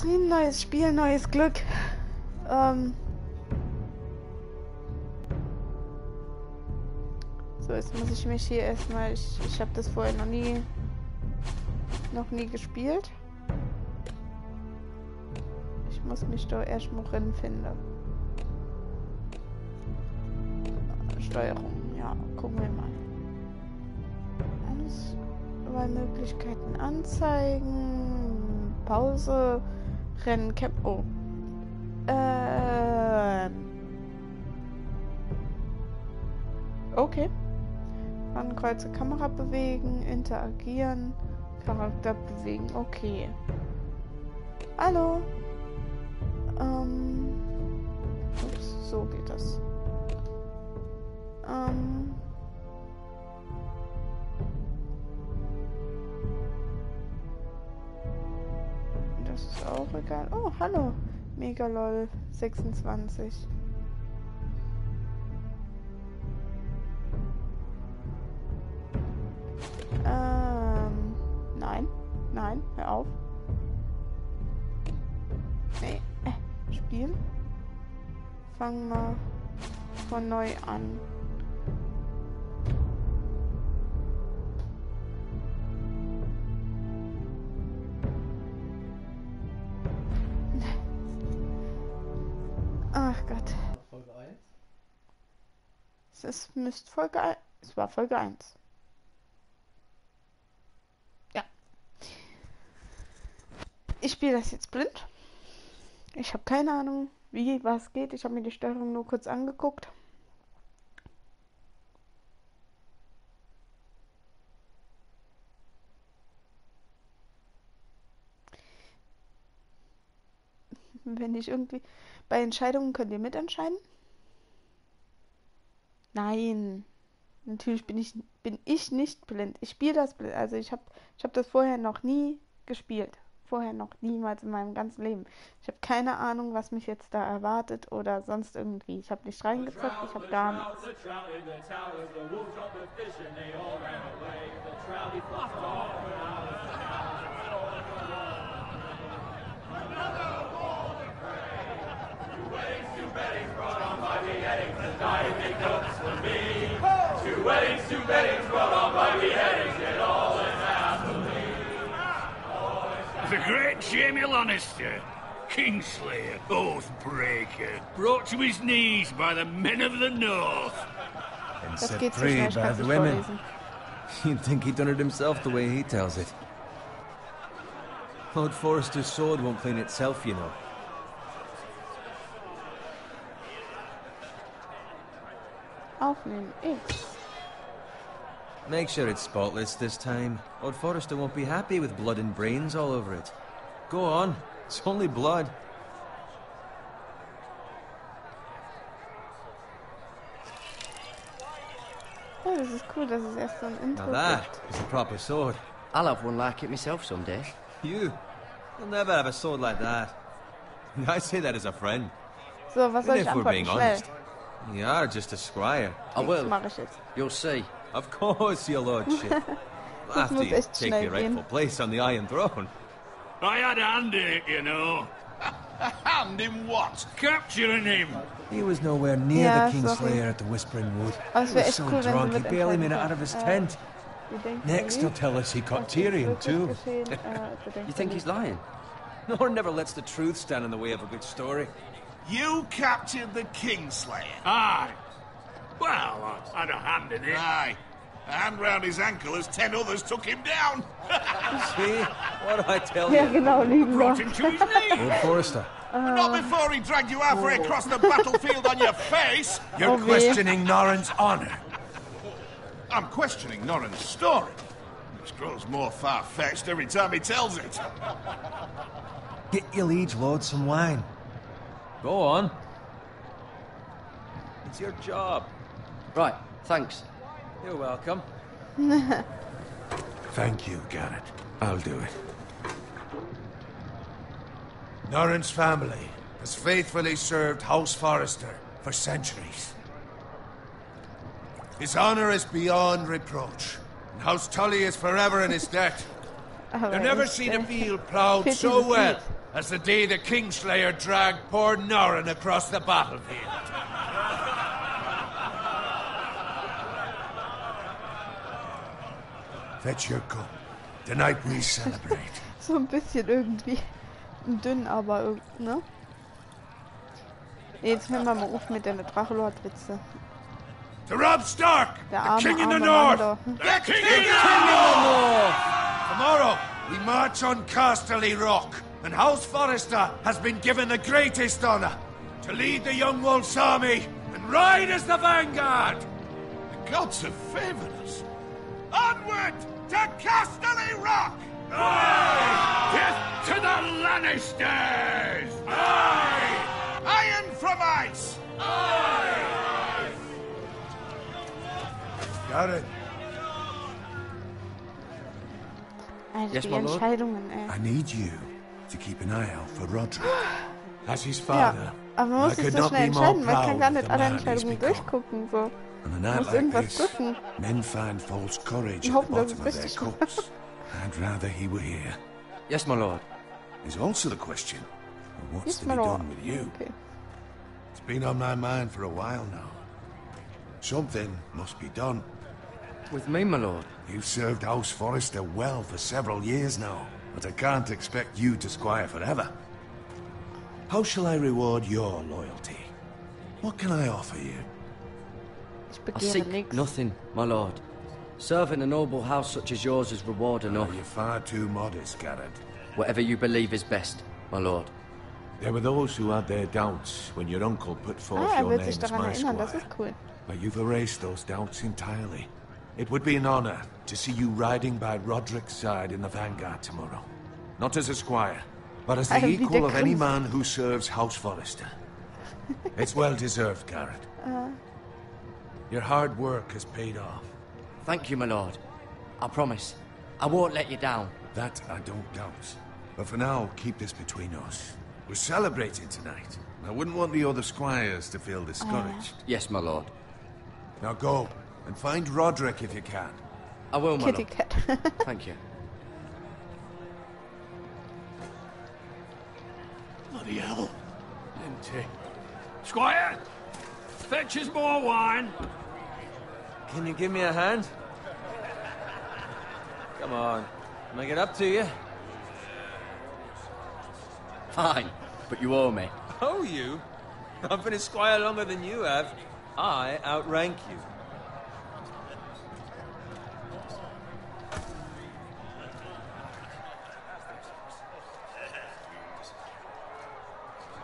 Ein neues Spiel, neues Glück. So, jetzt muss ich mich hier erstmal... Ich habe das vorher noch nie gespielt. Ich muss mich da erstmal finden. Steuerung, ja, gucken wir mal. Alles bei Möglichkeiten anzeigen. Pause, Rennen, Camp. Oh. Okay. Ankreuze, Kamera bewegen, interagieren, Charakter bewegen. Okay. Hallo. Ups, so geht das. Das ist auch egal. Oh, hallo. Megalol 26. Nein. Nein, hör auf. Nee. Spiel. Fangen wir von neu an. Ach Gott. Folge 1? Es müsste Folge 1. Es war Folge 1. Ja. Ich spiele das jetzt blind. Ich habe keine Ahnung, wie was geht. Ich habe mir die Steuerung nur kurz angeguckt. Wenn ich irgendwie... Bei Entscheidungen könnt ihr mitentscheiden? Nein. Natürlich bin ich nicht blind. Ich spiele das blind. Also ich hab das vorher noch nie gespielt. Vorher noch niemals in meinem ganzen Leben. Ich habe keine Ahnung, was mich jetzt da erwartet oder sonst irgendwie. Ich habe nicht reingezockt, ich habe gar nichts. The great Jamie Lannister, Kingslayer, Oathbreaker, brought to his knees by the men of the North. And Das set geht so free schnell, ich by kann the nicht women. vorlesen. You'd think he'd done it himself the way he tells it. Lord Forrester's sword won't clean itself, you know. Aufnehmen, X. Make sure it's spotless this time. Lord Forrester won't be happy with blood and brains all over it. Go on. It's only blood. Oh, das ist cool, dass es erst so ein Intro Now that gibt. is a proper sword. I'll have one like it myself someday. You'll never have a sword like that. I say that as a friend. So, was soll Even ich if we're antworten? being Schnell. honest. You are just a squire. I X will. mache ich jetzt. You'll see. Of course, your lordship. After muss you echt take schnell your rightful gehen. place on the Iron Throne. I had a hand in it, you know. A hand in what? Capturing him. He was nowhere near Yeah, the sorry. Kingslayer at the Whispering Wood. Aber es He wäre was echt so cool, wenn sie drunk he mit barely made it entscheiden out of his können. tent. Wie denken Next, Sie? he'll tell us he caught Was ist Tyrion wirklich too. geschehen? Bedenken You think Sie he's nicht. lying? Nor never lets the truth stand in the way of a good story. You captured the Kingslayer. Aye. Well, I had a hand in it. Aye. A hand round his ankle as 10 others took him down. See? What do I tell Ja, you? genau, lieben Brought wir. him to his knees. Lord Forrester. Not before he dragged you halfway across the battlefield on your face. You're Oh, weh. questioning Norrin's honor. I'm questioning Norrin's story. Which grows more far-fetched every time he tells it. Get your liege lord some wine. Go on. It's your job. Right, thanks. You're welcome. Thank you, Garrett. I'll do it. Norrin's family has faithfully served House Forrester for centuries. His honor is beyond reproach, and House Tully is forever in his debt. Aber I've never ich, seen a äh, field plowed fehlt so dieses well Lied. as the day the Kingslayer dragged poor Norrin across the battlefield. Fetch your cup. Tonight we celebrate. So ein bisschen irgendwie dünn, aber ne? Jetzt hören wir mal auf mit den Drachenlord-Witze. To Rob Stark, Der the arme, King in the arme North! Mando. The king in the north! Tomorrow, we march on Casterly Rock, and House Forrester has been given the greatest honor to lead the Young Wolf's army and ride as the vanguard. The gods have favored us. Onward to Casterly Rock! Death to the Lannisters! Aye! Iron from ice! Got it. Alter, Yes, die my lord. Entscheidungen, ey. I need you to keep an eye out for Roderick. As his Ja, father, aber man muss I sich could so not schnell be more entscheiden, man kann proud gar of nicht the alle man he's Entscheidungen become. durchgucken, so. On a night Muss like irgendwas this, drücken. men find false courage Und at the hoffen, dass bottom es of their richtig macht. cups. I'd rather he were here. Yes, my lord. There's also the question of what's Yes, to my be lord. done with you. Okay. It's been on my mind for a while now. Something must be done. With me, my lord. You've served House Forrester well for several years now, but I can't expect you to squire forever. How shall I reward your loyalty? What can I offer you? Ich I begehre seek nichts. nothing, my lord. Serving a noble house such as yours is reward enough. You're far too modest, Garrett. Whatever you believe is best, my lord. There were those who had their doubts when your uncle put forth Ah, er your wird name sich as daran my erinnern, das squire. ist cool. But you've erased those doubts entirely. It would be an honor to see you riding by Roderick's side in the vanguard tomorrow. Not as a squire, but as the Wie der equal of any Gruß. man who serves House Forrester. It's well deserved, Garrett. Your hard work has paid off. Thank you, my lord. I promise. I won't let you down. That I don't doubt. But for now, keep this between us. We're celebrating tonight. I wouldn't want the other squires to feel discouraged. Yes, my lord. Now go, and find Roderick if you can. I will, my Kitty lord. Cat. Thank you. Bloody hell. Empty. Squire! Fetch us more wine. Can you give me a hand? Come on. Can I get up to you? Fine, but you owe me. Oh, you? I've been a squire longer than you have. I outrank you.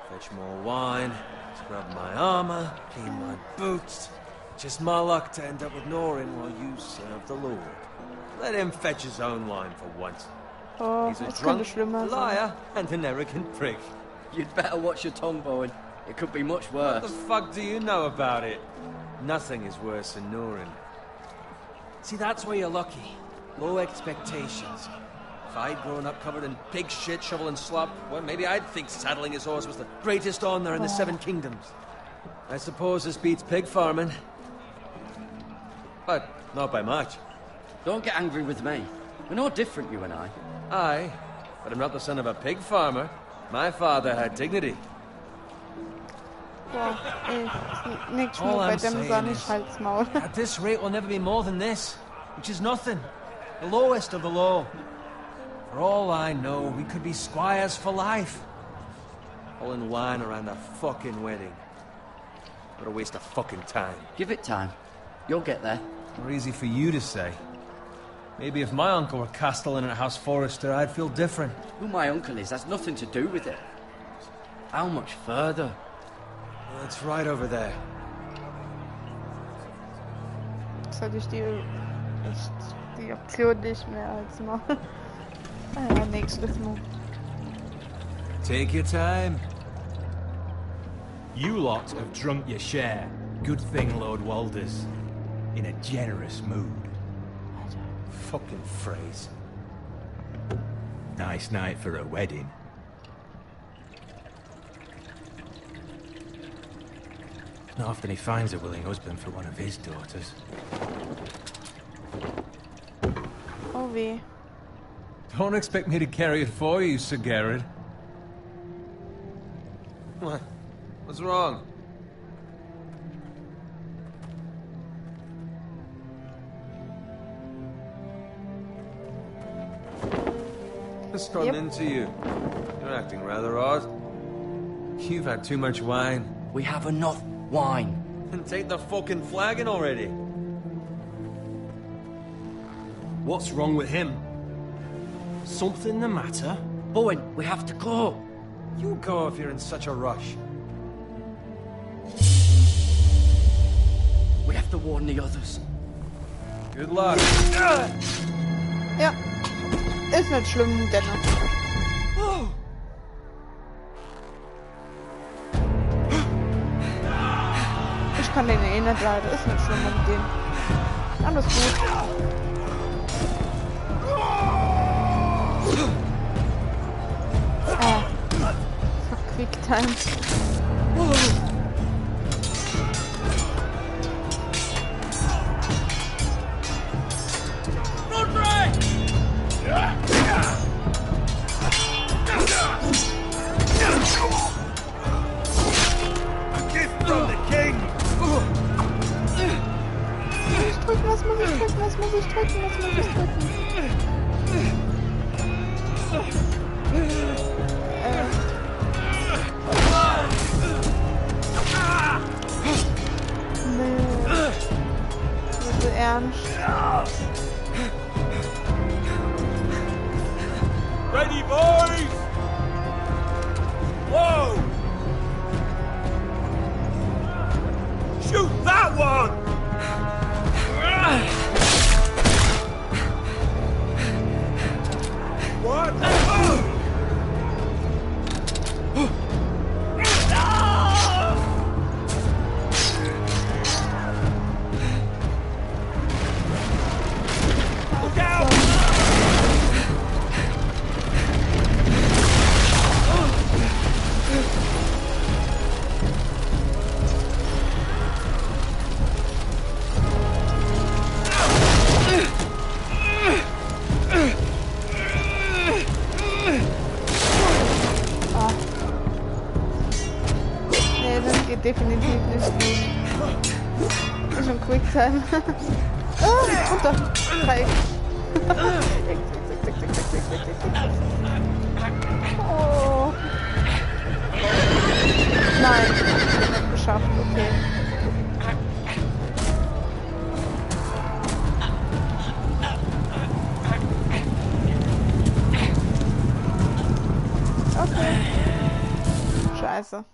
Fetch more wine, scrub my armor, clean my boots. Just my luck to end up with Norrin while you serve the Lord. Let him fetch his own wine for once. Oh, He's a das könnte drunk, schlimmer sein. liar, and an arrogant prick. You'd better watch your tongue, Bowen. It could be much What the worse. fuck do you know about it? Nothing is worse than Norrin. See, that's where you're lucky. Low expectations. If I'd grown up covered in pig shit, shovel and slop, well, maybe I'd think saddling his horse was the greatest honor in the Seven Kingdoms. I suppose this beats pig farming. But not by much. Don't get angry with me. We're no different, you and I. Aye, but I'm not the son of a pig farmer. My father had dignity. Boah, ey, nix All nur bei I'm dem saying Sonnig is- Halsmaul. At this rate, we'll never be more than this, which is nothing. The lowest of the low. For all I know, we could be squires for life. Pulling wine around a fucking wedding. What a waste of fucking time. Give it time. You'll get there. More easy for you to say. Maybe if my uncle were castellan at House Forrester, I'd feel different. Who my uncle is has nothing to do with it. How much further? Well, it's right over there. Jetzt hatte ich die Option nicht mehr als mal. Ja, nächstes Mal. Take your time. You lot have drunk your share. Good thing Lord Walder's in a generous mood. Fucking phrase. Nice night for a wedding. Not often he finds a willing husband for one of his daughters. Oh weh. Don't expect me to carry it for you, Sir Garrett. What? What's wrong? What's gotten into you? You're acting rather odd. You've had too much wine. We have enough wine. Then take the fucking flagon already. What's wrong with him? Something the matter? Bowen, we have to go. You go if you're in such a rush. We have to warn the others. Good luck. Ja. Ist nicht schlimm, dennoch. Ich kann den eh nicht leiden. Ist nicht schlimm mit dem. Alles gut. Quicktime. Was muss ich drücken? Was muss ich drücken? Was muss ich drücken? Nee. Bitte ernst. Ready, boys! Whoa! Shoot that one! What? Look out! Geht definitiv nicht gut. Ist schon Quicktime. Runter. Dreieck. Oh. Nein. Nicht geschafft. Okay. Okay. Scheiße.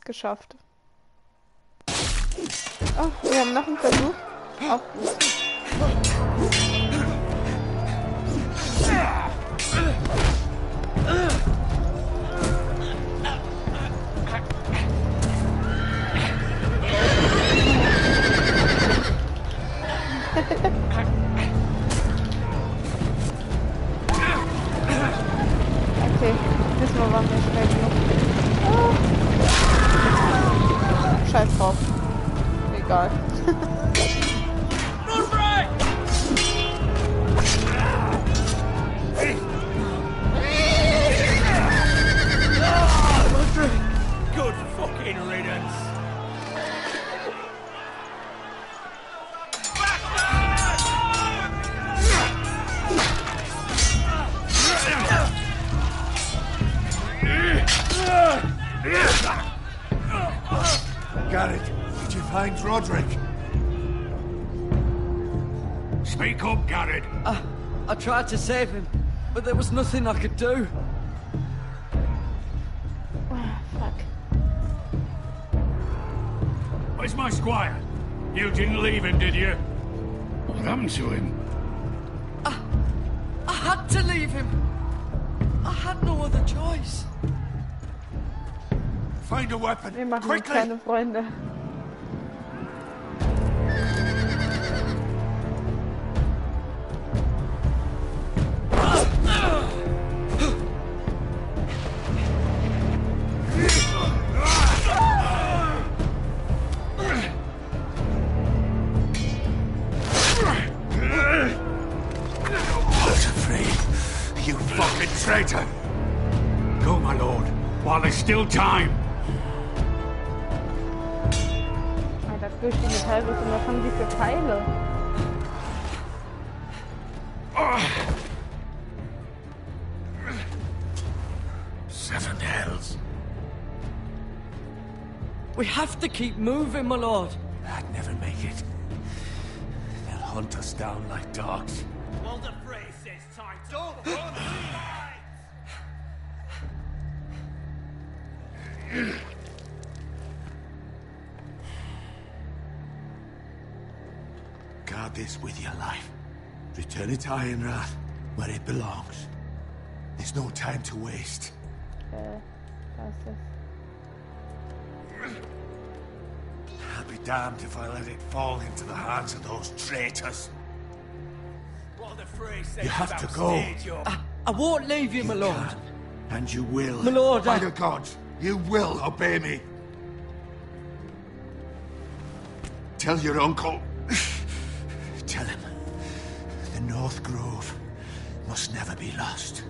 Geschafft. Oh, wir haben noch einen Versuch. Auch gut. Okay, diesmal waren wir schnell genug. Oh. Scheiß drauf. Egal. Good fucking riddance. Garrett, did you find Roderick? Speak up, Garrett. I tried to save him, but there was nothing I could do. Fuck. Where's my squire? You didn't leave him, did you? What happened to him? I had to leave him. I had no other choice. Find a weapon. Wir machen Quickly. keine Freunde. You fucking traitor! Go, my lord, while there's still time. Alter, durch die Metallrüstung, was haben die für Pfeile? Seven hells. We have to keep moving, my lord. I'd never make it. They'll hunt us down like dogs. Well, the phrase says time. Don't run! Guard this with your life. Return it to Ironrath, where it belongs. There's no time to waste. Da ist das. I'll be damned if I let it fall into the hands of those traitors. Well, the phrase says You have to go. I won't leave you, my You lord. can, and you will. My lord, By the gods, you will obey me. Tell your uncle. Tell him. The North Grove must never be lost.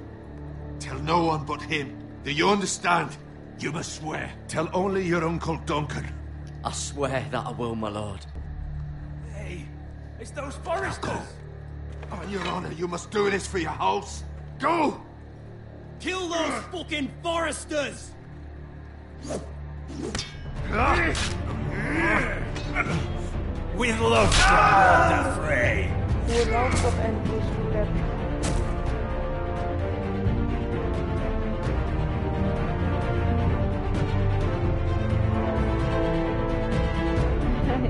Tell no one but him. Do you understand? You must swear. Tell only your Uncle Duncan. I swear that I will, my lord. Hey, it's those Now go. foresters. On your honor, you must do this for your house. Go! Kill those fucking foresters! With love from the fray. Wo läuft doch endlich wieder?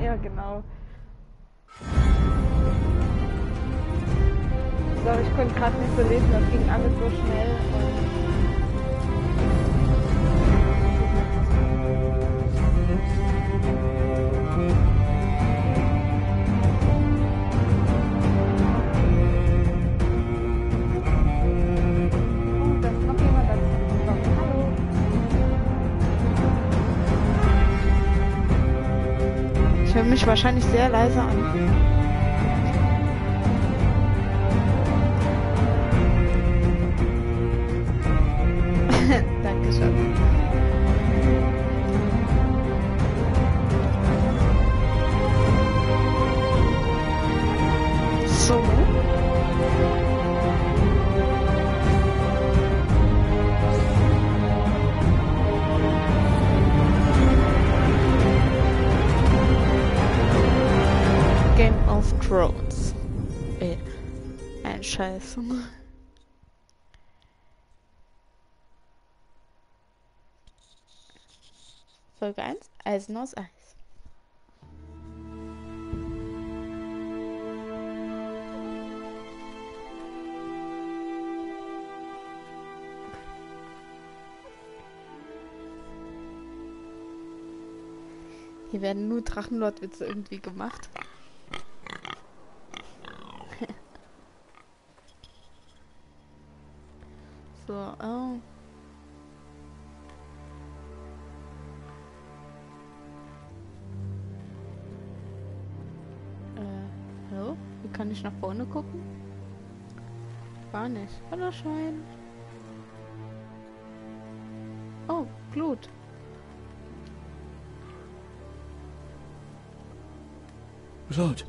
Ja, genau. So, ich konnte gerade nicht so lesen, das ging alles so schnell. Und da ist noch jemand dazu. Hallo. Ich höre mich wahrscheinlich sehr leise an. Dankeschön. So. Game of Thrones. Ein Scheiß. Folge 1, Eisen aus Eis. Hier werden nur Drachenlordwitze irgendwie gemacht. So, oh. Hallo? Wie kann ich nach vorne gucken? Gar nicht. Hallo, Schein. Oh, Blut. Lord.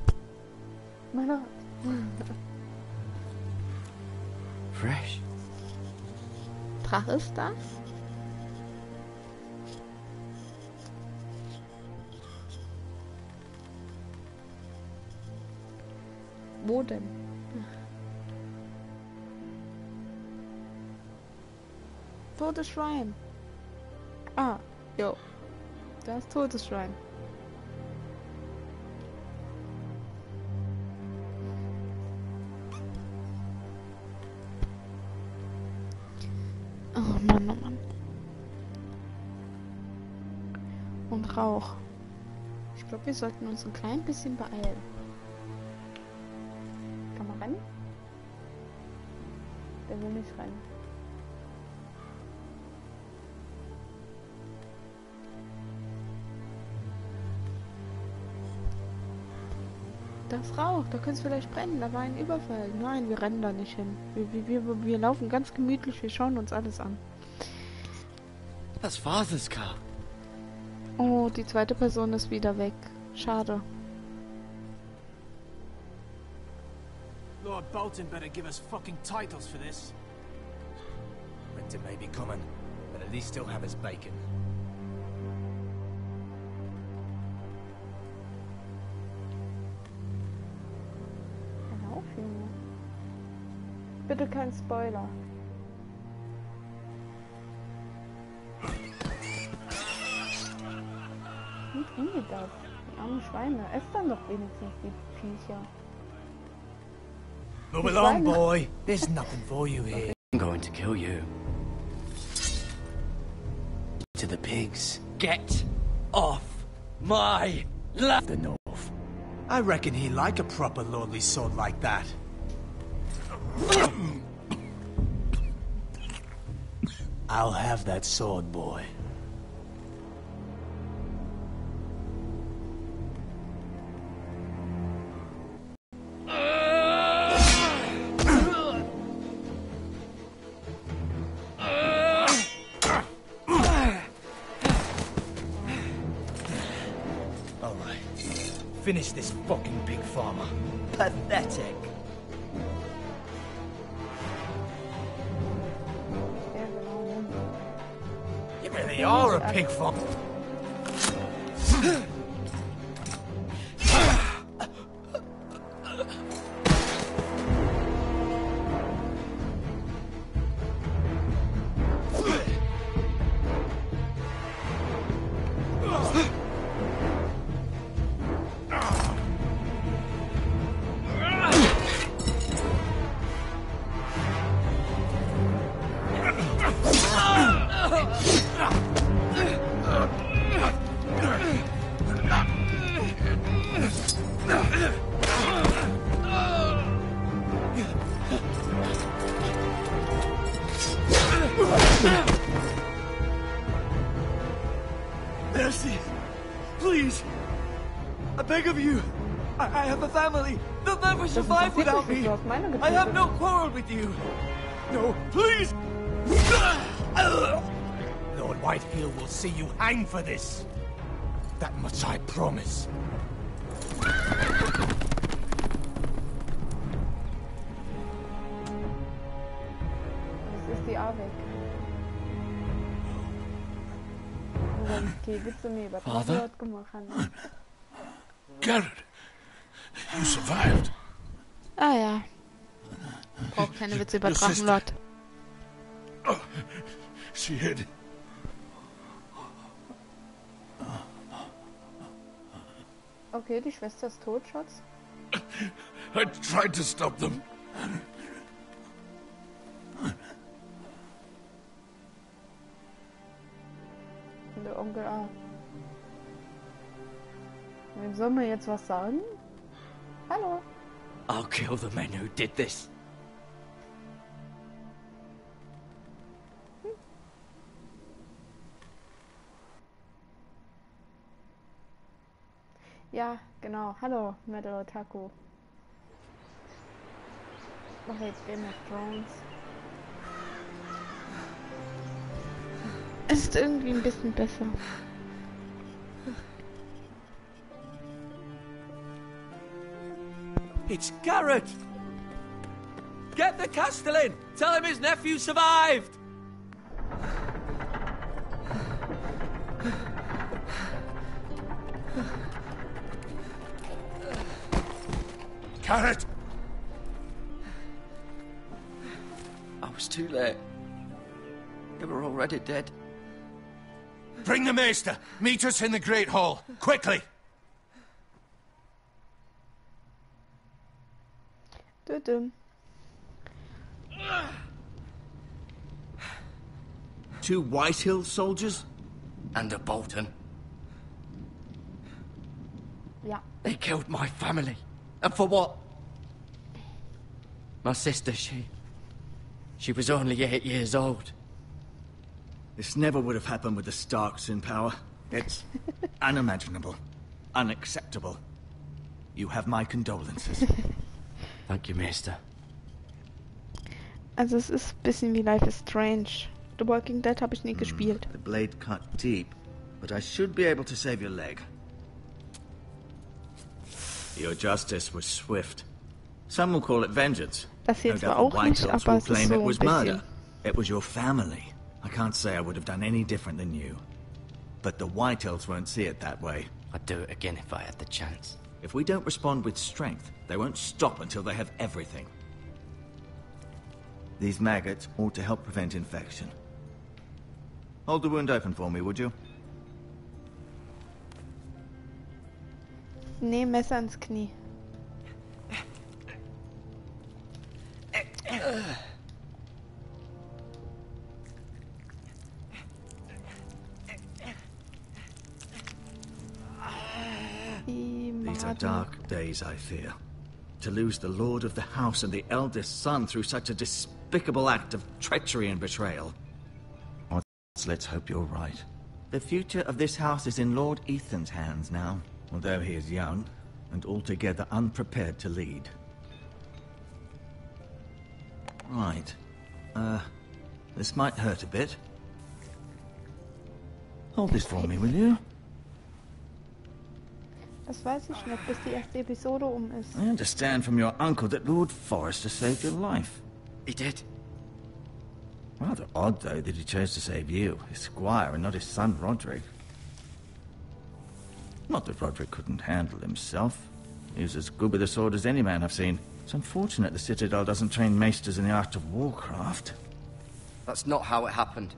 My Lord. Fresh. Drache ist das? Wo denn? Todesschwein. Ah, jo. Da ist Todesschwein. Oh Mann, oh Mann. Und Rauch. Ich glaube, wir sollten uns ein klein bisschen beeilen. Kann man rennen? Der will nicht rennen. Das Rauch, da könnte es vielleicht brennen, da war ein Überfall. Nein, wir rennen da nicht hin. Wir laufen ganz gemütlich, wir schauen uns alles an. That's Father's car. Oh, die zweite Person ist wieder weg. Schade. Lord Bolton better give us fucking titles for this. Winter may be coming, but at least he'll have his bacon. Genau, Junge. Bitte kein Spoiler. Wie kriegen die das? Die armen Schweine. Esst dann doch wenigstens die Viecher. Move along, boy. There's nothing for you here. I'm going to kill you. To the pigs. Get off my lap. The North. I reckon he like a proper lordly sword like that. I'll have that sword, boy. Finish this fucking pig farmer. Pathetic. You really are a pig farmer. Mercy! Please! I beg of you! I have a family! They'll never survive without me! I have no quarrel with you! No, please! Lord Whitehill will see you hang for this. That much I promise. Das ist die A weg. Die Witze mir über Gott gemacht haben. Garrett, you survived. Ah ja. Braucht keine Witze über Drachenlord. Oh, she hid. Okay, die Schwester ist tot, Schatz. I tried to stop them. Und der Onkel A. Wem soll man jetzt was sagen? Hallo. I'll kill the men who did this. Ja, genau. Hallo, Metal Otaku. Mach jetzt Game of Thrones. Es ist irgendwie ein bisschen besser. It's Garrett! Get the Castellan! Tell him his nephew survived! Garrett! I was too late. They were already dead. Bring the maester. Meet us in the Great Hall. Quickly! Dum. 2 Whitehill soldiers? And a Bolton. Ja. They killed my family. And for what? My sister, she was only 8 years old. This never would have happened with the Starks in power. It's unimaginable. Unacceptable. You have my condolences. Thank you, Maester. Also es ist ein bisschen wie Life is Strange. The Walking Dead habe ich nie gespielt. The blade cut deep, but I should be able to save your leg. Your justice was swift. Some will call it vengeance. Das hier No zwar doubt the auch nicht, Whitehills aber will es ist claim so it ein was bisschen. murder. It was your family. I can't say I would have done any different than you. But the Whitehills won't see it that way. I'd do it again if I had the chance. If we don't respond with strength, they won't stop until they have everything. These maggots ought to help prevent infection. Hold the wound open for me, would you? Nee, Messer ins Knie. These are dark days, I fear. To lose the lord of the house and the eldest son through such a despicable act of treachery and betrayal. Let's hope you're right. The future of this house is in Lord Ethan's hands now, although he is young and altogether unprepared to lead. Right. This might hurt a bit. Hold this for me, will you? Das weiß ich nicht, bis die erste Episode ist. I understand from your uncle that Lord Forrester saved your life. He did. Rather odd, though, that he chose to save you, his squire, and not his son, Roderick. Not that Roderick couldn't handle himself. He was as good with a sword as any man I've seen. It's unfortunate the Citadel doesn't train maesters in the art of warcraft. That's not how it happened.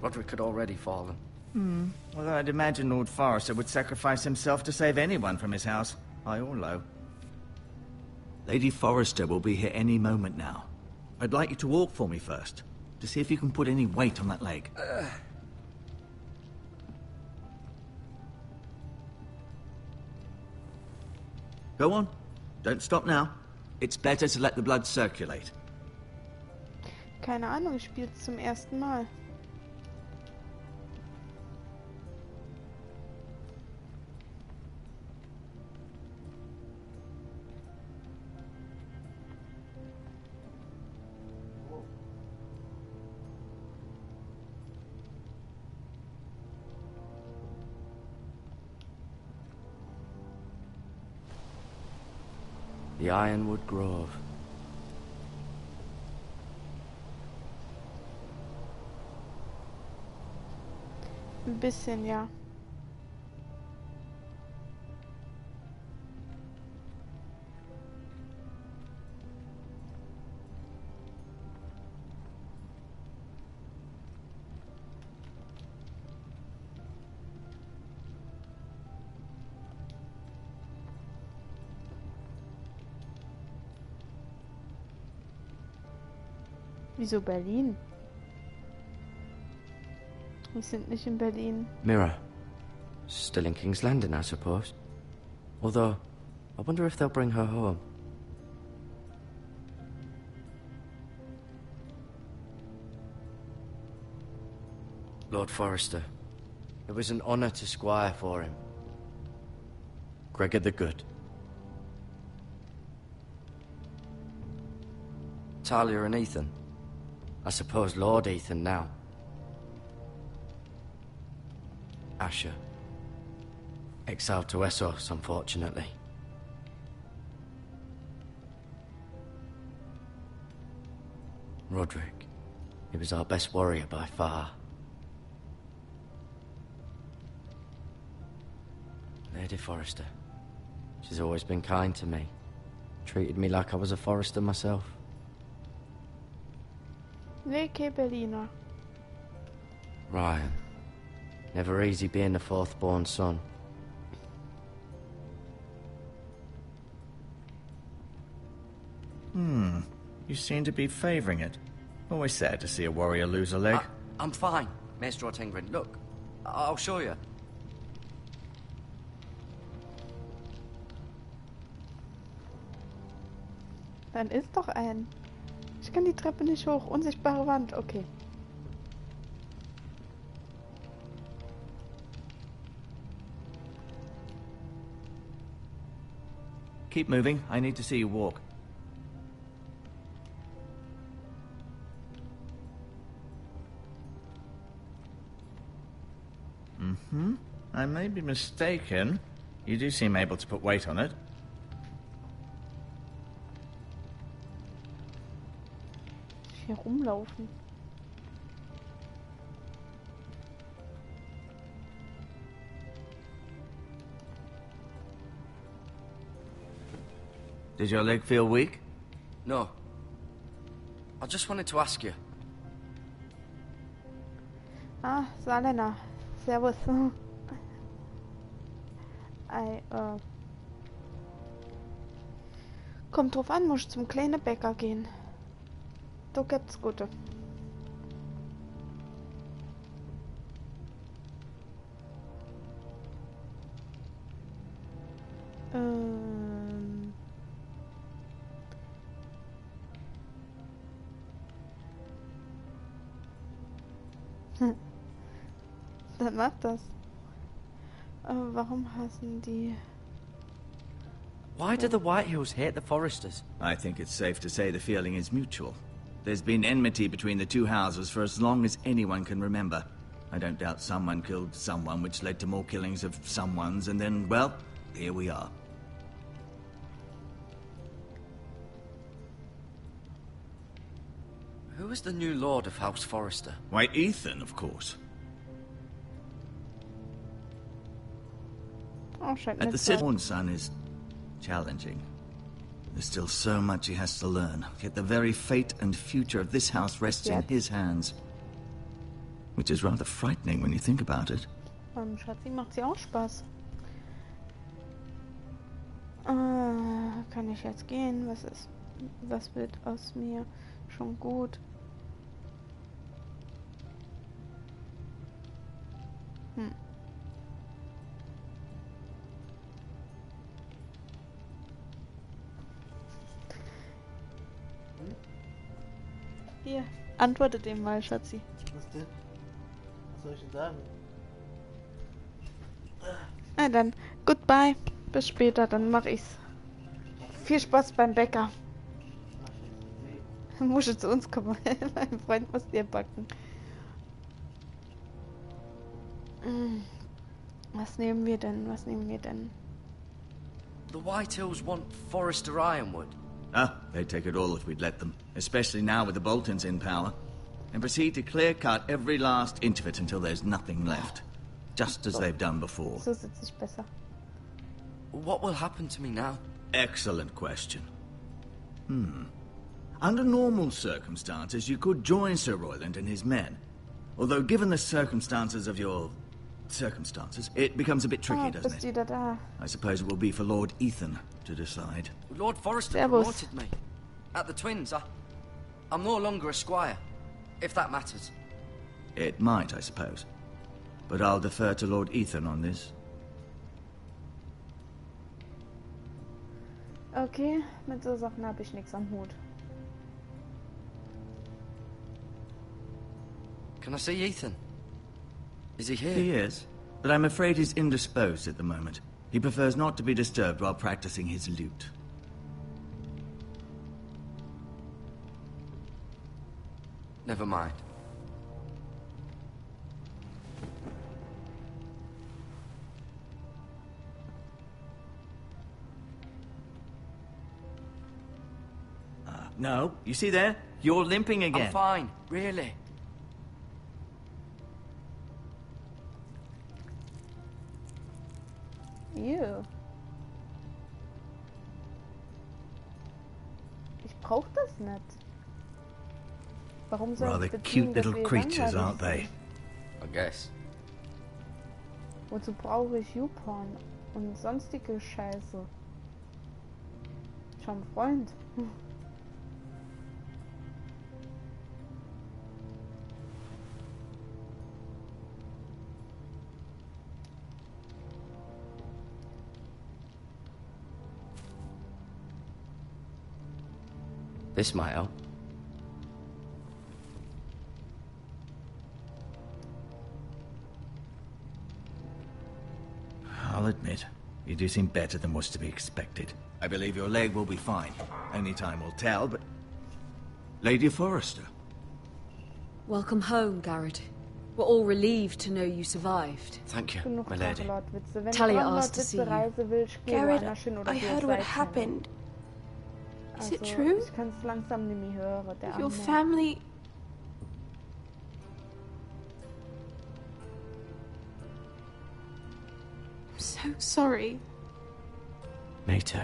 Roderick had already fallen. Well, I'd imagine Lord Forrester would sacrifice himself to save anyone from his house, high or low. Lady Forrester will be here any moment now. I'd like you to walk for me first, to see if you can put any weight on that leg. Go on. Don't stop now. It's better to let the blood circulate. Keine Ahnung, ich spiele es zum ersten Mal. The Ironwood Grove. Ein bisschen, ja. Wieso Berlin? Wir sind nicht in Berlin. Mirror. Still in King's Landing, I suppose. Although, I wonder if they'll bring her home. Lord Forrester. It was an honor to squire for him. Gregor the Good. Talia and Ethan. I suppose Lord Ethan now. Asher. Exiled to Essos, unfortunately. Roderick. He was our best warrior by far. Lady Forrester. She's always been kind to me. Treated me like I was a Forrester myself. Leke Berliner. Ryan. Never easy being the fourth-born son. You seem to be favoring it. Always sad to see a warrior lose a leg. I'm fine, Maester Ortengren. Look, I'll show you. Dann ist doch ein. Ich kann die Treppe nicht hoch. Unsichtbare Wand. Okay. Keep moving. I need to see you walk. I may be mistaken. You do seem able to put weight on it. Hier rumlaufen. Did your leg feel weak? No. I just wanted to ask you. Ah, Salena. Servus. Kommt drauf an, muss ich zum kleinen Bäcker gehen. Da gibt's gute. Dann macht das. Warum hassen die? Why do the Whitehills hate the Foresters? I think it's safe to say the feeling is mutual. There's been enmity between the two houses for as long as anyone can remember. I don't doubt someone killed someone, which led to more killings of someones, and then, well, here we are. Who is the new Lord of House Forrester? Why, Ethan, of course. At the Silverhorn Son is challenging. There's still so much he has to learn, yet the very fate and future of this house rests in his hands. Which is rather frightening when you think about it. Schatzi, macht sie auch Spaß. Kann ich jetzt gehen? Was wird aus mir? Schon gut. Hier, antwortet dem mal, Schatzi. Was denn? Was soll ich denn sagen? Na dann, goodbye. Bis später, dann mach ich's. Viel Spaß beim Bäcker. Muss zu uns kommen. Mein Freund muss dir backen. Was nehmen wir denn? Was nehmen wir denn? The Whitehills want Forrester Ironwood. Ah, they'd take it all if we'd let them. Especially now with the Boltons in power. And proceed to clear-cut every last inch of it until there's nothing left. Just as they've done before. So sitze ich besser. What will happen to me now? Excellent question. Under normal circumstances, you could join Sir Royland and his men. Although, given the circumstances of your circumstances, it becomes a bit tricky, doesn't it? Wieder da. I suppose it will be for Lord Ethan to decide. Lord Forrester Servus. promoted me. At the Twins, I'm no longer a squire, if that matters. It might, I suppose. But I'll defer to Lord Ethan on this. Okay, mit so Sachen habe ich nichts am Hut. Can I see Ethan? Is he here? He is, but I'm afraid he's indisposed at the moment. He prefers not to be disturbed while practicing his lute. Never mind. No, you see there? You're limping again. I'm fine, really. Ew. Ich brauch das nicht. Warum soll Rather ich cute bedienen, dass little wir creatures, langweilig aren't they? sind? I guess. Wozu brauche ich YouPorn und sonstige Scheiße? Schon Freund. This might help. I'll admit, You do seem better than was to be expected. I believe your leg will be fine. Only time will tell, but... Lady Forrester. Welcome home, Garrett. We're all relieved to know you survived. Thank you, Genug my lady. Drachenlord-Witze. Wenn Talia du asked to see you. Drachenlord-Witze willst, geh Garrett, woanders hin oder I geh heard auf what Seiten. happened. Is it Also, true? ich kann es langsam nicht mehr hören. Der Your Arme. family... I'm so sorry. Me too.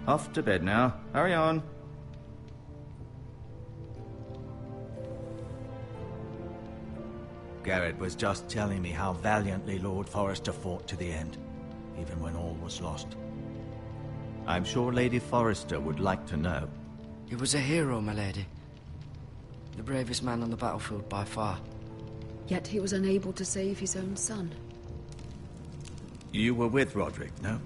Off to bed now. Hurry on. Garrett was just telling me how valiantly Lord Forrester fought to the end, even when all was lost. I'm sure Lady Forrester would like to know. He was a hero, my lady. The bravest man on the battlefield by far. Yet he was unable to save his own son. You were with Roderick, no?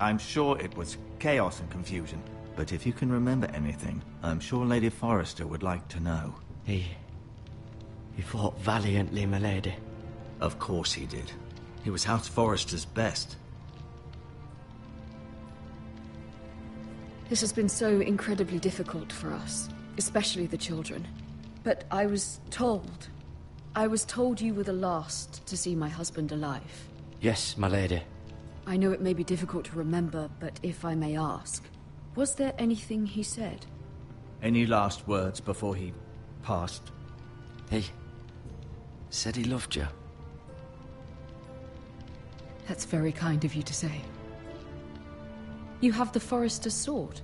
I'm sure it was chaos and confusion. But if you can remember anything, I'm sure Lady Forrester would like to know. He fought valiantly, my lady. Of course he did. He was House Forrester's best. This has been so incredibly difficult for us, especially the children. But I was told you were the last to see my husband alive. Yes, my lady. I know it may be difficult to remember, but if I may ask, was there anything he said? Any last words before he passed? He said he loved you. That's very kind of you to say. You have the Forrester's sword.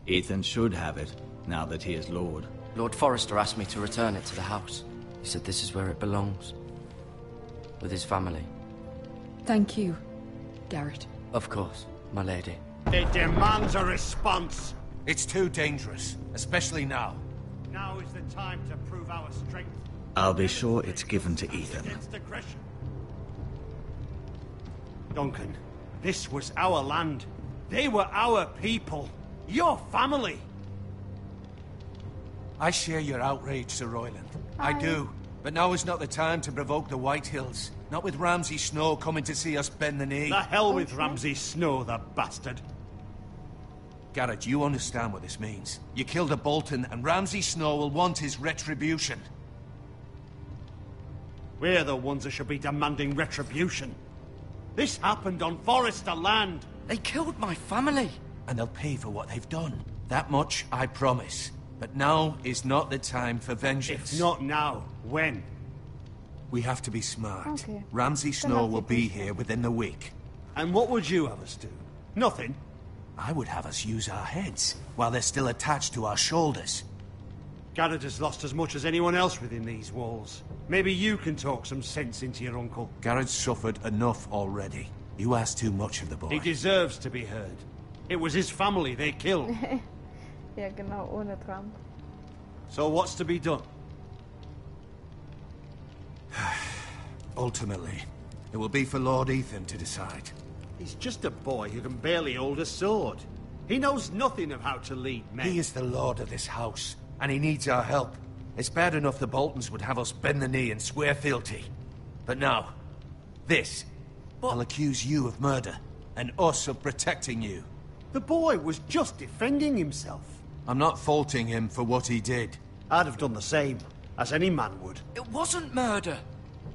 Ethan should have it, now that he is Lord. Lord Forrester asked me to return it to the house. He said this is where it belongs. With his family. Thank you, Garrett. Of course, my lady. It demands a response. It's too dangerous, especially now. Now is the time to prove our strength. I'll be sure it's given to Ethan. Against aggression. Duncan, this was our land. They were our people. Your family. I share your outrage, Sir Royland. I do. But now is not the time to provoke the White Hills. Not with Ramsay Snow coming to see us bend the knee. The hell with Ramsay Snow, the bastard. Garrett, you understand what this means. You killed a Bolton, and Ramsay Snow will want his retribution. We're the ones that should be demanding retribution. This happened on Forrester land. They killed my family. And they'll pay for what they've done. That much I promise. But now is not the time for vengeance. If not now, when? We have to be smart. Okay. Ramsay Snow will be here within the week. And what would you have us do? Nothing. I would have us use our heads, while they're still attached to our shoulders. Garrett has lost as much as anyone else within these walls. Maybe you can talk some sense into your uncle. Garrett's suffered enough already. You ask too much of the boy. He deserves to be heard. It was his family they killed. Ja, genau, ohne Trump. So what's to be done? Ultimately, it will be for Lord Ethan to decide. He's just a boy who can barely hold a sword. He knows nothing of how to lead men. He is the lord of this house, and he needs our help. It's bad enough the Boltons would have us bend the knee and swear fealty. But now, this. I'll accuse you of murder, and us of protecting you. The boy was just defending himself. I'm not faulting him for what he did. I'd have done the same, as any man would. It wasn't murder.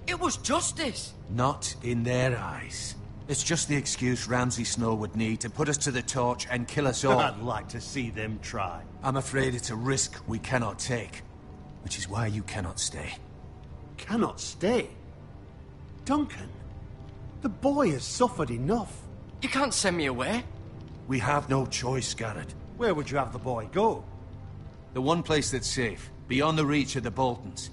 It was justice. Not in their eyes. It's just the excuse Ramsay Snow would need to put us to the torch and kill us all. I'd like to see them try. I'm afraid it's a risk we cannot take. Which is why you cannot stay. Cannot stay? Duncan, the boy has suffered enough. You can't send me away. We have no choice, Garrett. Where would you have the boy go? The one place that's safe, beyond the reach of the Boltons.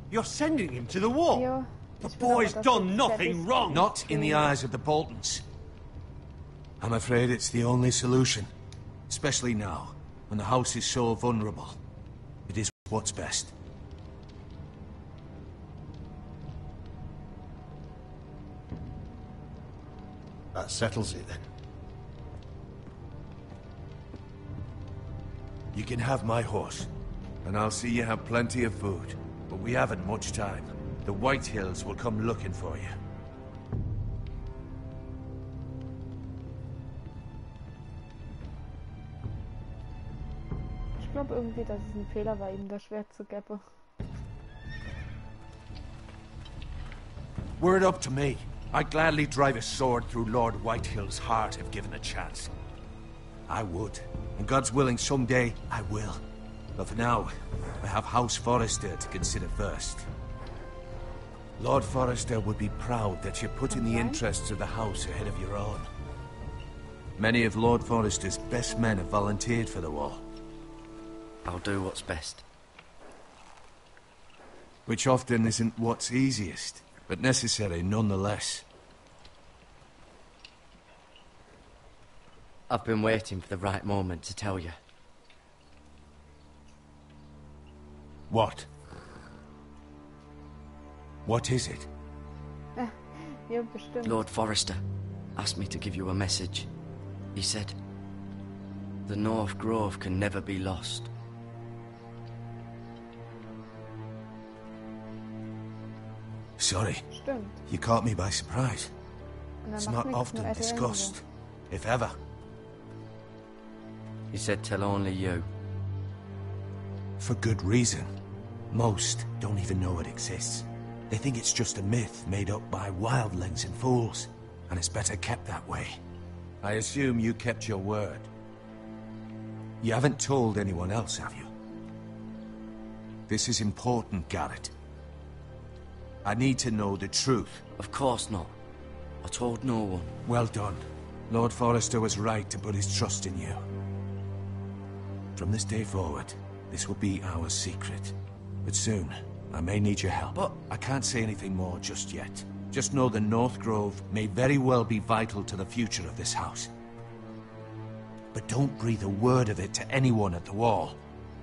You're sending him to the wall? Ja, The ich will boy's aber, dass done du nothing fertig wrong. Not in the eyes of the Boltons. I'm afraid it's the only solution. Especially now, when the house is so vulnerable. It is what's best. That settles it then. You can have my horse, and I'll see you have plenty of food. but we haven't much time. The White Hills will come looking for you. Ich glaube irgendwie, dass es ein Fehler war, ihm das Schwert zu geben. Were it up to me, I'd gladly drive a sword through Lord Whitehill's heart if given a chance. I would. And God's willing, someday I will. But for now, I have House Forrester to consider first. Lord Forrester would be proud that you're putting the interests of the house ahead of your own. Many of Lord Forrester's best men have volunteered for the war. I'll do what's best. Which often isn't what's easiest, but necessary nonetheless. I've been waiting for the right moment to tell you. What? What is it? Ja, bestimmt. Lord Forrester asked me to give you a message. He said, the North Grove can never be lost. Sorry. Stimmt. You caught me by surprise. It's macht not nichts, often nur erwähnen discussed, if ever. He said tell only you. For good reason. Most don't even know it exists. They think it's just a myth made up by wildlings and fools, and it's better kept that way. I assume you kept your word. You haven't told anyone else, have you? This is important, Garrett. I need to know the truth. Of course not. I told no one. Well done. Lord Forrester was right to put his trust in you. From this day forward, this will be our secret. But soon, I may need your help. But I can't say anything more just yet. Just know the North Grove may very well be vital to the future of this house. But don't breathe a word of it to anyone at the wall.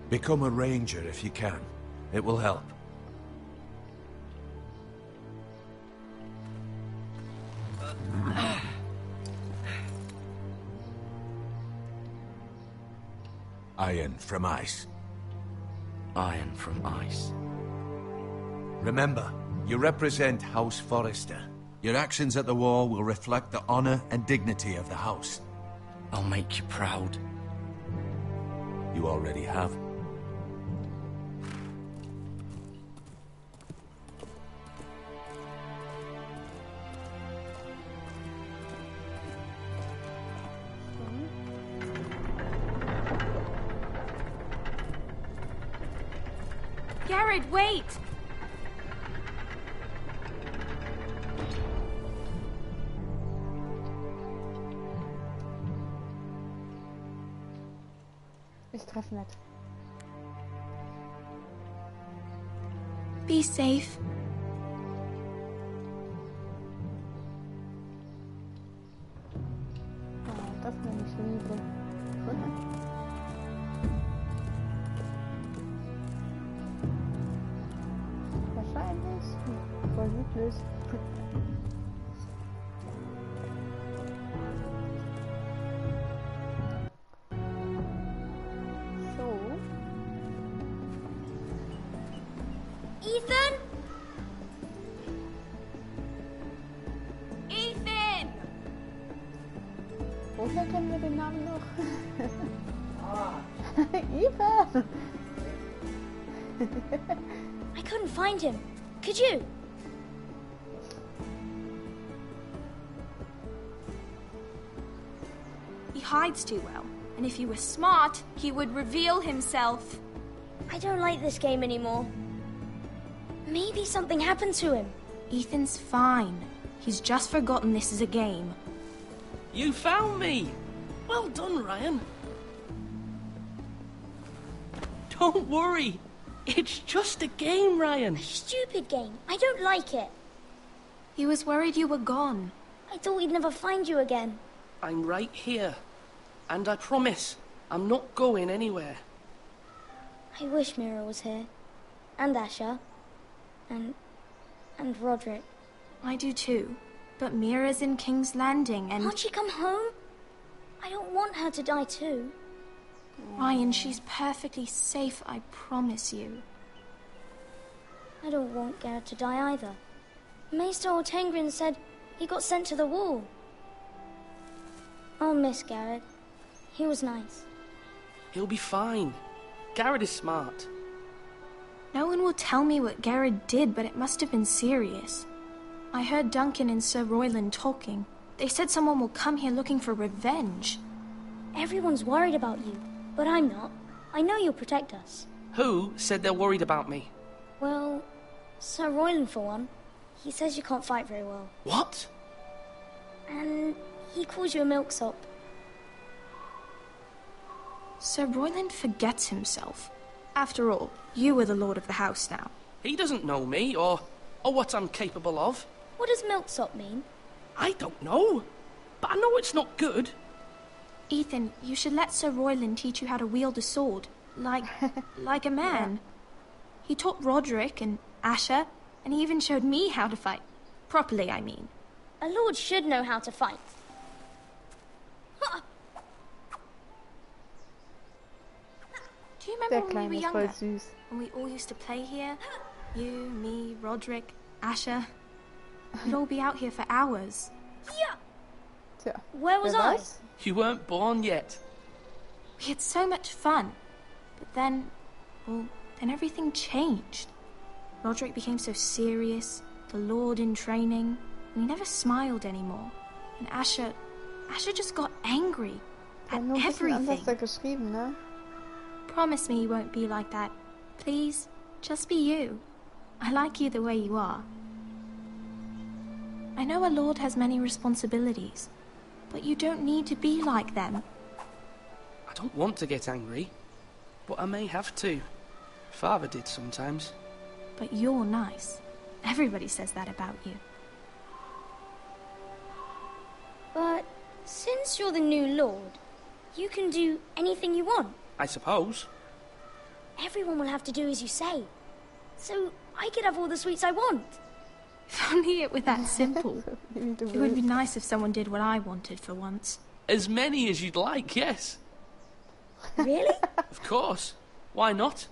Become a ranger if you can. It will help. Iron from ice. Iron from ice. Remember, you represent House Forrester. Your actions at the wall will reflect the honor and dignity of the house. I'll make you proud. You already have. Garrett, wait! Ich treffe nicht. Be safe. Oh, das nenne ich Liebe. Wahrscheinlich. Voll niedlich. Ethan? Ethan! Woher kennen wir den Namen noch? Ethan! I couldn't find him. Could you? He hides too well, and if he were smart, he would reveal himself. I don't like this game anymore. Maybe something happened to him. Ethan's fine. He's just forgotten this is a game. You found me! Well done, Ryan. Don't worry. It's just a game, Ryan. A stupid game. I don't like it. He was worried you were gone. I thought we'd never find you again. I'm right here. And I promise, I'm not going anywhere. I wish Mira was here. And Asher. And Roderick. I do too. But Mira's in King's Landing and... Can't she come home? I don't want her to die too. Ryan, she's perfectly safe, I promise you. I don't want Garrett to die either. Maester Ortengrin said he got sent to the wall. I'll miss Garrett. He was nice. He'll be fine. Garrett is smart. No one will tell me what Garrett did, but it must have been serious. I heard Duncan and Sir Royland talking. They said someone will come here looking for revenge. Everyone's worried about you, but I'm not. I know you'll protect us. Who said they're worried about me? Well, Sir Royland for one. He says you can't fight very well. What? And he calls you a milksop. Sir Royland forgets himself. After all, you are the lord of the house now. He doesn't know me, or what I'm capable of. What does milksop mean? I don't know, but I know it's not good. Ethan, you should let Sir Royland teach you how to wield a sword, like a man. Yeah. He taught Roderick and Asher, and he even showed me how to fight. Properly, I mean. A lord should know how to fight. Do you remember when we were younger? When we all used to play here? You, me, Roderick, Asher. We'd all be out here for hours. Yeah. Where was I? You weren't born yet. We had so much fun. But then everything changed. Roderick became so serious, the Lord in training, and he never smiled anymore. And Asher just got angry at everything. Ne? Promise me you won't be like that. Please, just be you. I like you the way you are. I know a lord has many responsibilities, but you don't need to be like them. I don't want to get angry, but I may have to. Father did sometimes. But you're nice. Everybody says that about you. But since you're the new lord, you can do anything you want. I suppose. Everyone will have to do as you say. So I could have all the sweets I want. If only it were that simple. It would be nice if someone did what I wanted for once. As many as you'd like, yes. Really? Of course. Why not?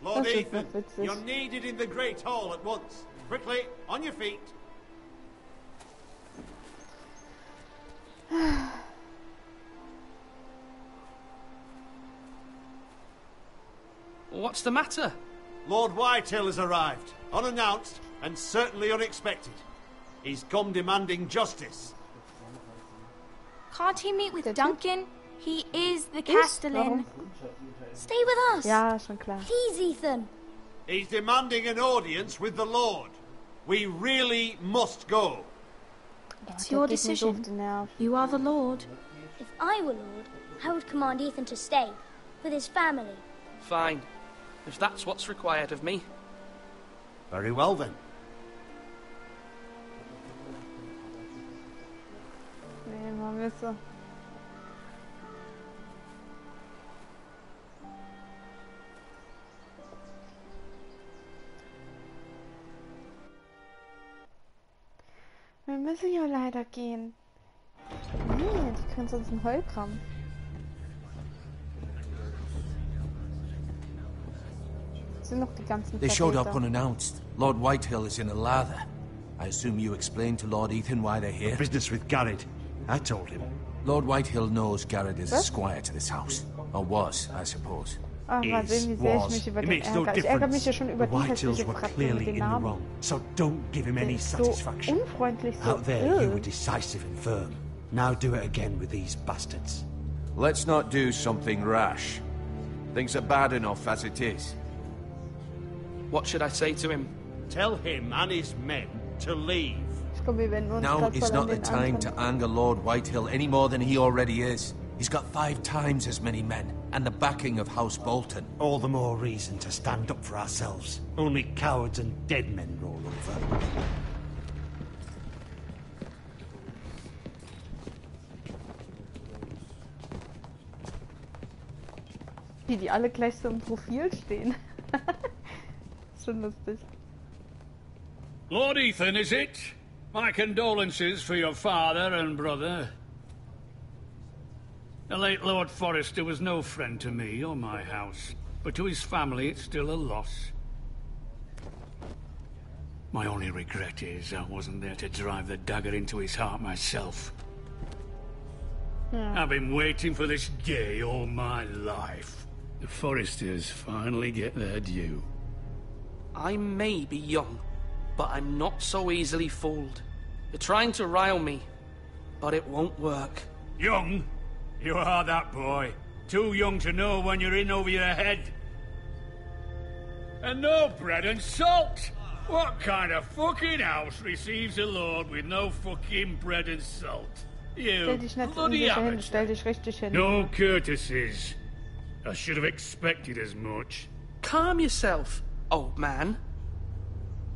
Lord Ethan, you're needed in the Great Hall at once. Quickly, on your feet. What's the matter? Lord Whitehill has arrived, unannounced and certainly unexpected. He's come demanding justice. Can't he meet with Duncan? He is the Castellan. Stay with us. Ja, schon klar. Please, Ethan. He's demanding an audience with the Lord. We really must go. It's your decision. You are the Lord. If I were Lord, I would command Ethan to stay with his family. Fine. If that's what's required of me. Very well, then. Nee, man wisse. Wir müssen ja leider gehen. Nee, die können sonst einen Heulkram. Sind noch die ganzen They showed up Verräter. unannounced. Lord Whitehill is in a lather. I assume you explained to Lord Ethan why they're here? Business with Garrett. I told him. Lord Whitehill knows Garrett is a squire to this house. Or was, I suppose. Ach, mal sehen, wie sehr ich mich über den ärgere. Ich ärgere mich ja schon über die hässliche Fratze mit den Namen. So don't give him any satisfaction. So unfreundlich, so Out there, you were decisive and firm. Now do it again with these bastards. Let's not do something rash. Things are bad enough as it is. What should I say to him? Tell him and his men to leave. Now is not the time to anger Lord Whitehill any more than he already is. He's got 5 times as many men, and the backing of House Bolton. All the more reason to stand up for ourselves. Only cowards and dead men roll over. Wie die alle gleich so im Profil stehen. Schon lustig. Lord Ethan, is it? My condolences for your father and brother. The late Lord Forrester was no friend to me or my house, but to his family it's still a loss. My only regret is I wasn't there to drive the dagger into his heart myself. I've been waiting for this day all my life. The Forresters finally get their due. I may be young, but I'm not so easily fooled. You're trying to rile me, but it won't work. Young? You are that boy. Too young to know when you're in over your head. And no bread and salt! What kind of fucking house receives a lord with no fucking bread and salt? You bloody amateur. No courtesies. I should have expected as much. Calm yourself, old man.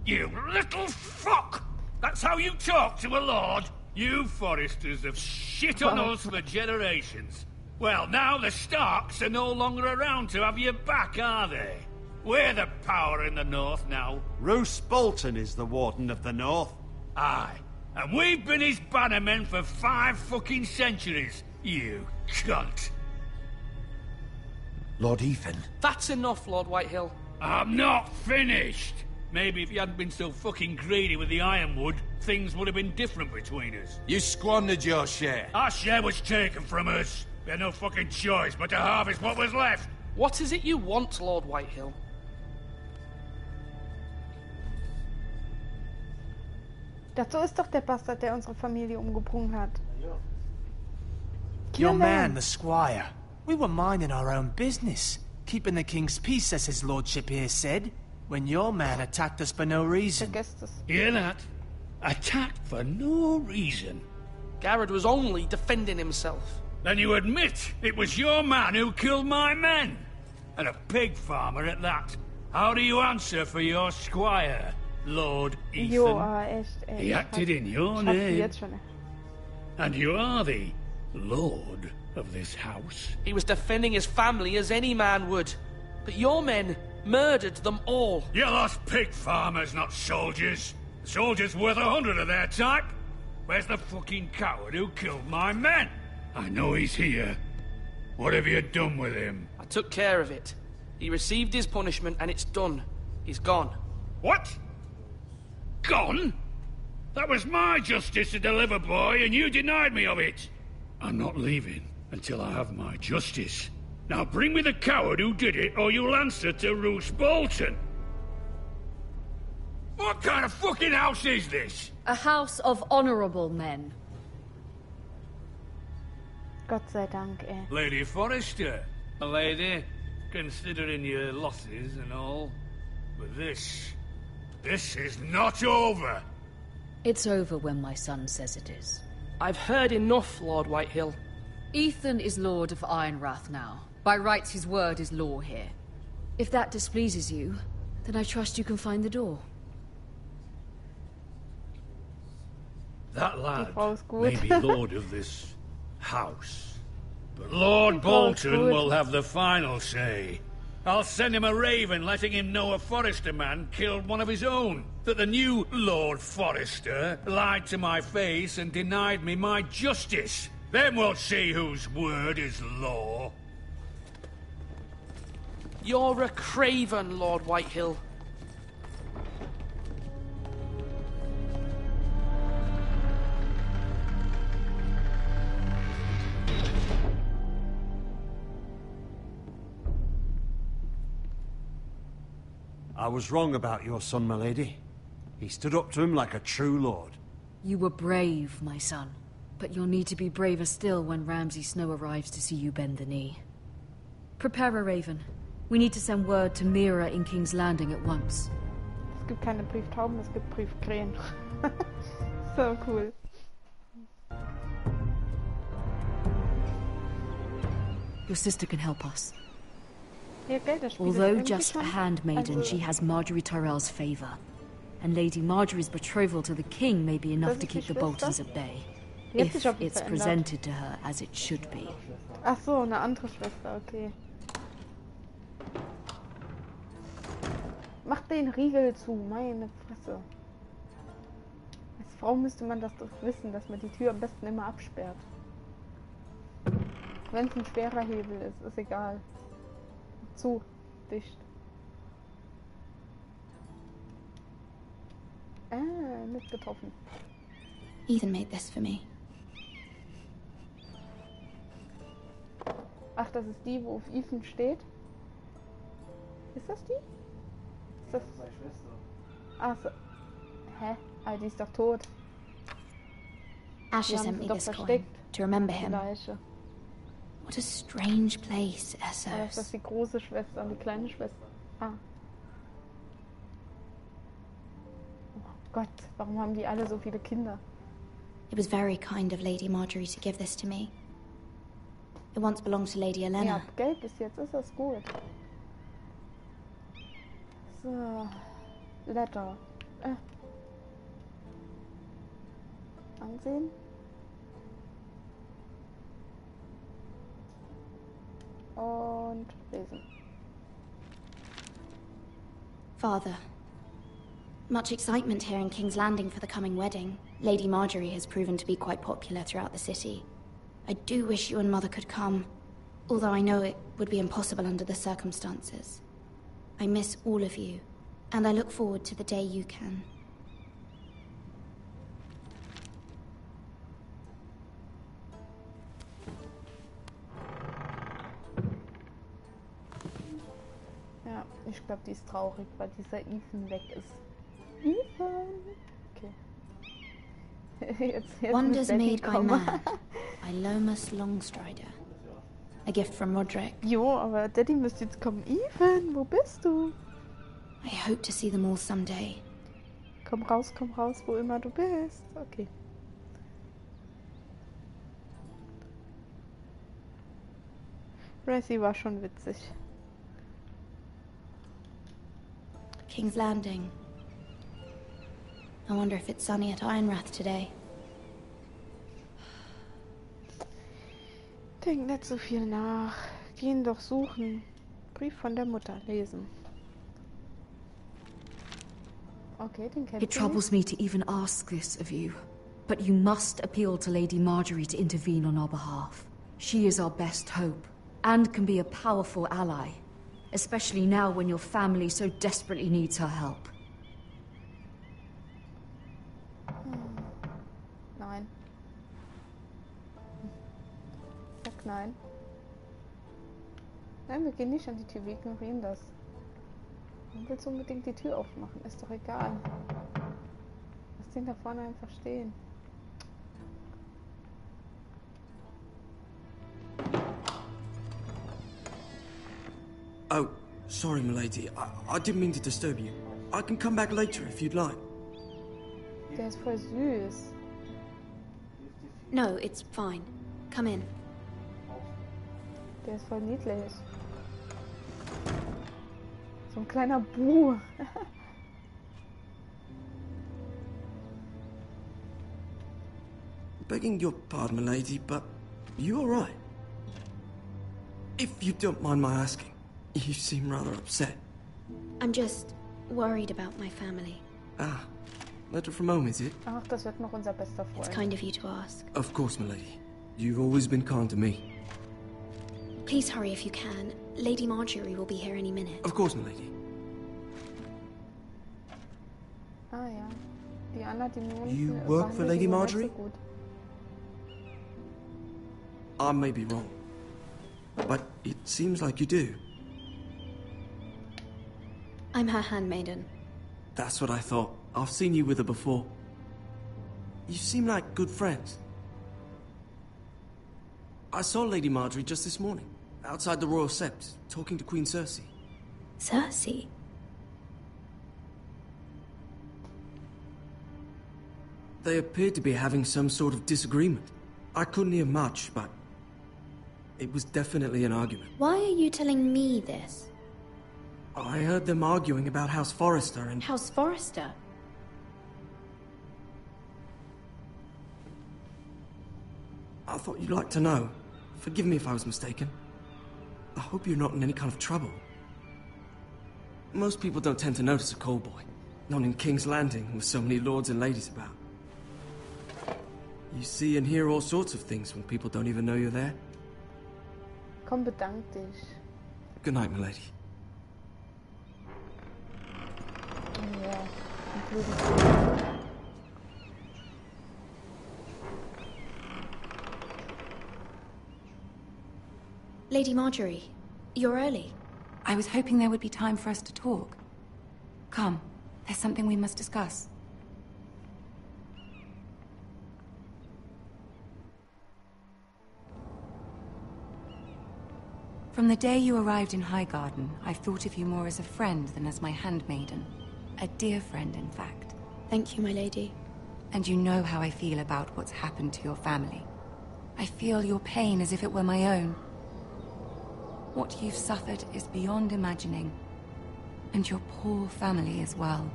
You little fuck! That's how you talk to a lord? You Forresters have shit on us for generations. Well, now the Starks are no longer around to have your back, are they? We're the power in the north now. Roose Bolton is the Warden of the North. Aye. And we've been his bannermen for 5 fucking centuries. You cunt. Lord Ethan. That's enough, Lord Whitehill. I'm not finished. Maybe if you hadn't been so fucking greedy with the ironwood, things would have been different between us. You squandered your share. Our share was taken from us. We had no fucking choice but to harvest what was left. What is it you want, Lord Whitehill? Dazu ist doch der Bastard, der unsere Familie umgebracht hat. Your man, the squire. We were minding our own business, keeping the king's peace, as his lordship here said, when your man attacked us for no reason. Hear that? Attacked for no reason. Garrett was only defending himself. Then you admit it was your man who killed my men? And a pig farmer at that. How do you answer for your squire, Lord Ethan? He acted in your name. And you are the Lord of this house. He was defending his family as any man would. But your men murdered them all. You lost pig farmers, not soldiers. The soldiers worth 100 of their type. Where's the fucking coward who killed my men? I know he's here. What have you done with him? I took care of it. He received his punishment and it's done. He's gone. What? Gone? That was my justice to deliver, boy, and you denied me of it. I'm not leaving until I have my justice. Now bring me the coward who did it, or you'll answer to Roose Bolton. What kind of fucking house is this? A house of honorable men. Gott sei Dank, ey. Lady Forrester. A lady, considering your losses and all. But this is not over. It's over when my son says it is. I've heard enough, Lord Whitehill. Ethan is Lord of Ironrath now. By rights, his word is law here. If that displeases you, then I trust you can find the door. That lad may be lord of this house, but Lord Bolton will have the final say. I'll send him a raven letting him know a Forrester man killed one of his own. That the new Lord Forrester lied to my face and denied me my justice. Then we'll see whose word is law. You're a craven, Lord Whitehill. I was wrong about your son, my lady. He stood up to him like a true lord. You were brave, my son. But you'll need to be braver still when Ramsay Snow arrives to see you bend the knee. Prepare a raven. We need to send word to Mira in King's Landing at once. Es gibt keine Brieftauben, es gibt Briefkrähen. So cool. Your sister can help us. Ja, gell, das Spiel Although ist just a schon- handmaiden, she has Marjorie Tyrell's favor. And Lady Marjorie's betrothal to the king may be enough to keep the Boltons at bay. If it's presented to her as it should be. Ach so, eine andere Schwester, okay. Mach den Riegel zu, meine Fresse. Als Frau müsste man das doch wissen, dass man die Tür am besten immer absperrt. Wenn es ein schwerer Hebel ist, ist egal. Zu. dicht. Nicht getroffen. Ethan made this for me. Ach, das ist die, wo auf Ethan steht. Ist das die? Ist das seine Schwester. Ach so. Hä? Ah, die ist doch tot. Asher sent me this coin to remember him. Leiche. What a strange place, Oder ist das Essos. die große Schwester und die kleine Schwester? Ah. Oh Gott, warum haben die alle so viele Kinder? It was very kind of Lady Marjorie to give this to me. It once belonged to Lady Ja, Elena. Geld bis jetzt ist das gut. So. Letter. Ansehen. Und lesen. Father, much excitement here in King's Landing for the coming wedding. Lady Marjorie has proven to be quite popular throughout the city. I do wish you and Mother could come, although I know it would be impossible under the circumstances. I miss all of you, and I look forward to the day you can. Ja, ich glaube, die ist traurig, weil dieser Ethan weg ist. Ethan! Okay. jetzt Wonders muss Daddy made by kommen. man, by Lomas Longstrider. A gift from Roderick. Jo, aber Daddy müsste jetzt kommen. Ethan, wo bist du? I hope to see them all someday. Komm raus, wo immer du bist. Okay. Razzie war schon witzig. King's Landing. I wonder if it's sunny at Ironrath today. Denk nicht so viel nach. Gehen doch suchen. Brief von der Mutter lesen. Okay, den kennt It troubles me to even ask this of you, but you must appeal to Lady Marjorie to intervene on our behalf. She is our best hope, and can be a powerful ally, especially now when your family so desperately needs her help. Nein. Sag nein. Nein, wir gehen nicht an die Tür, wir ignorieren das. Man will unbedingt die Tür aufmachen, ist doch egal. Lass den da vorne einfach stehen. Oh, sorry, milady. I didn't mean to disturb you. I can come back later if you'd like. Der ist voll süß. No, it's fine. Come in. Der ist voll niedlich. So ein kleiner Bu. Begging your pardon, milady, but you all right? If you don't mind my asking, you seem rather upset. I'm just worried about my family. Ah, letter from home, is it? Ach, das wird noch unser bester Freund. It's kind of you to ask. Of course, milady. You've always been kind to me. Please hurry if you can. Lady Marjorie will be here any minute. Of course, milady. Ah ja. Die Anna, die nur You work for Lady Marjorie? I may be wrong, but it seems like you do. I'm her handmaiden. That's what I thought. I've seen you with her before. You seem like good friends. I saw Lady Marjorie just this morning, outside the Royal Sept, talking to Queen Cersei. Cersei? They appeared to be having some sort of disagreement. I couldn't hear much, but it was definitely an argument. Why are you telling me this? I heard them arguing about House Forrester and... House Forrester? I thought you'd like to know. Forgive me if I was mistaken. I hope you're not in any kind of trouble. Most people don't tend to notice a call boy. Not in King's Landing, with so many lords and ladies about. You see and hear all sorts of things when people don't even know you're there. Komm, bedank dich. Good night, milady. Yeah, including. Lady Marjorie, you're early. I was hoping there would be time for us to talk. Come, there's something we must discuss. From the day you arrived in Highgarden, I've thought of you more as a friend than as my handmaiden. A dear friend, in fact. Thank you, my lady. And you know how I feel about what's happened to your family. I feel your pain as if it were my own. What you've suffered is beyond imagining. And your poor family as well.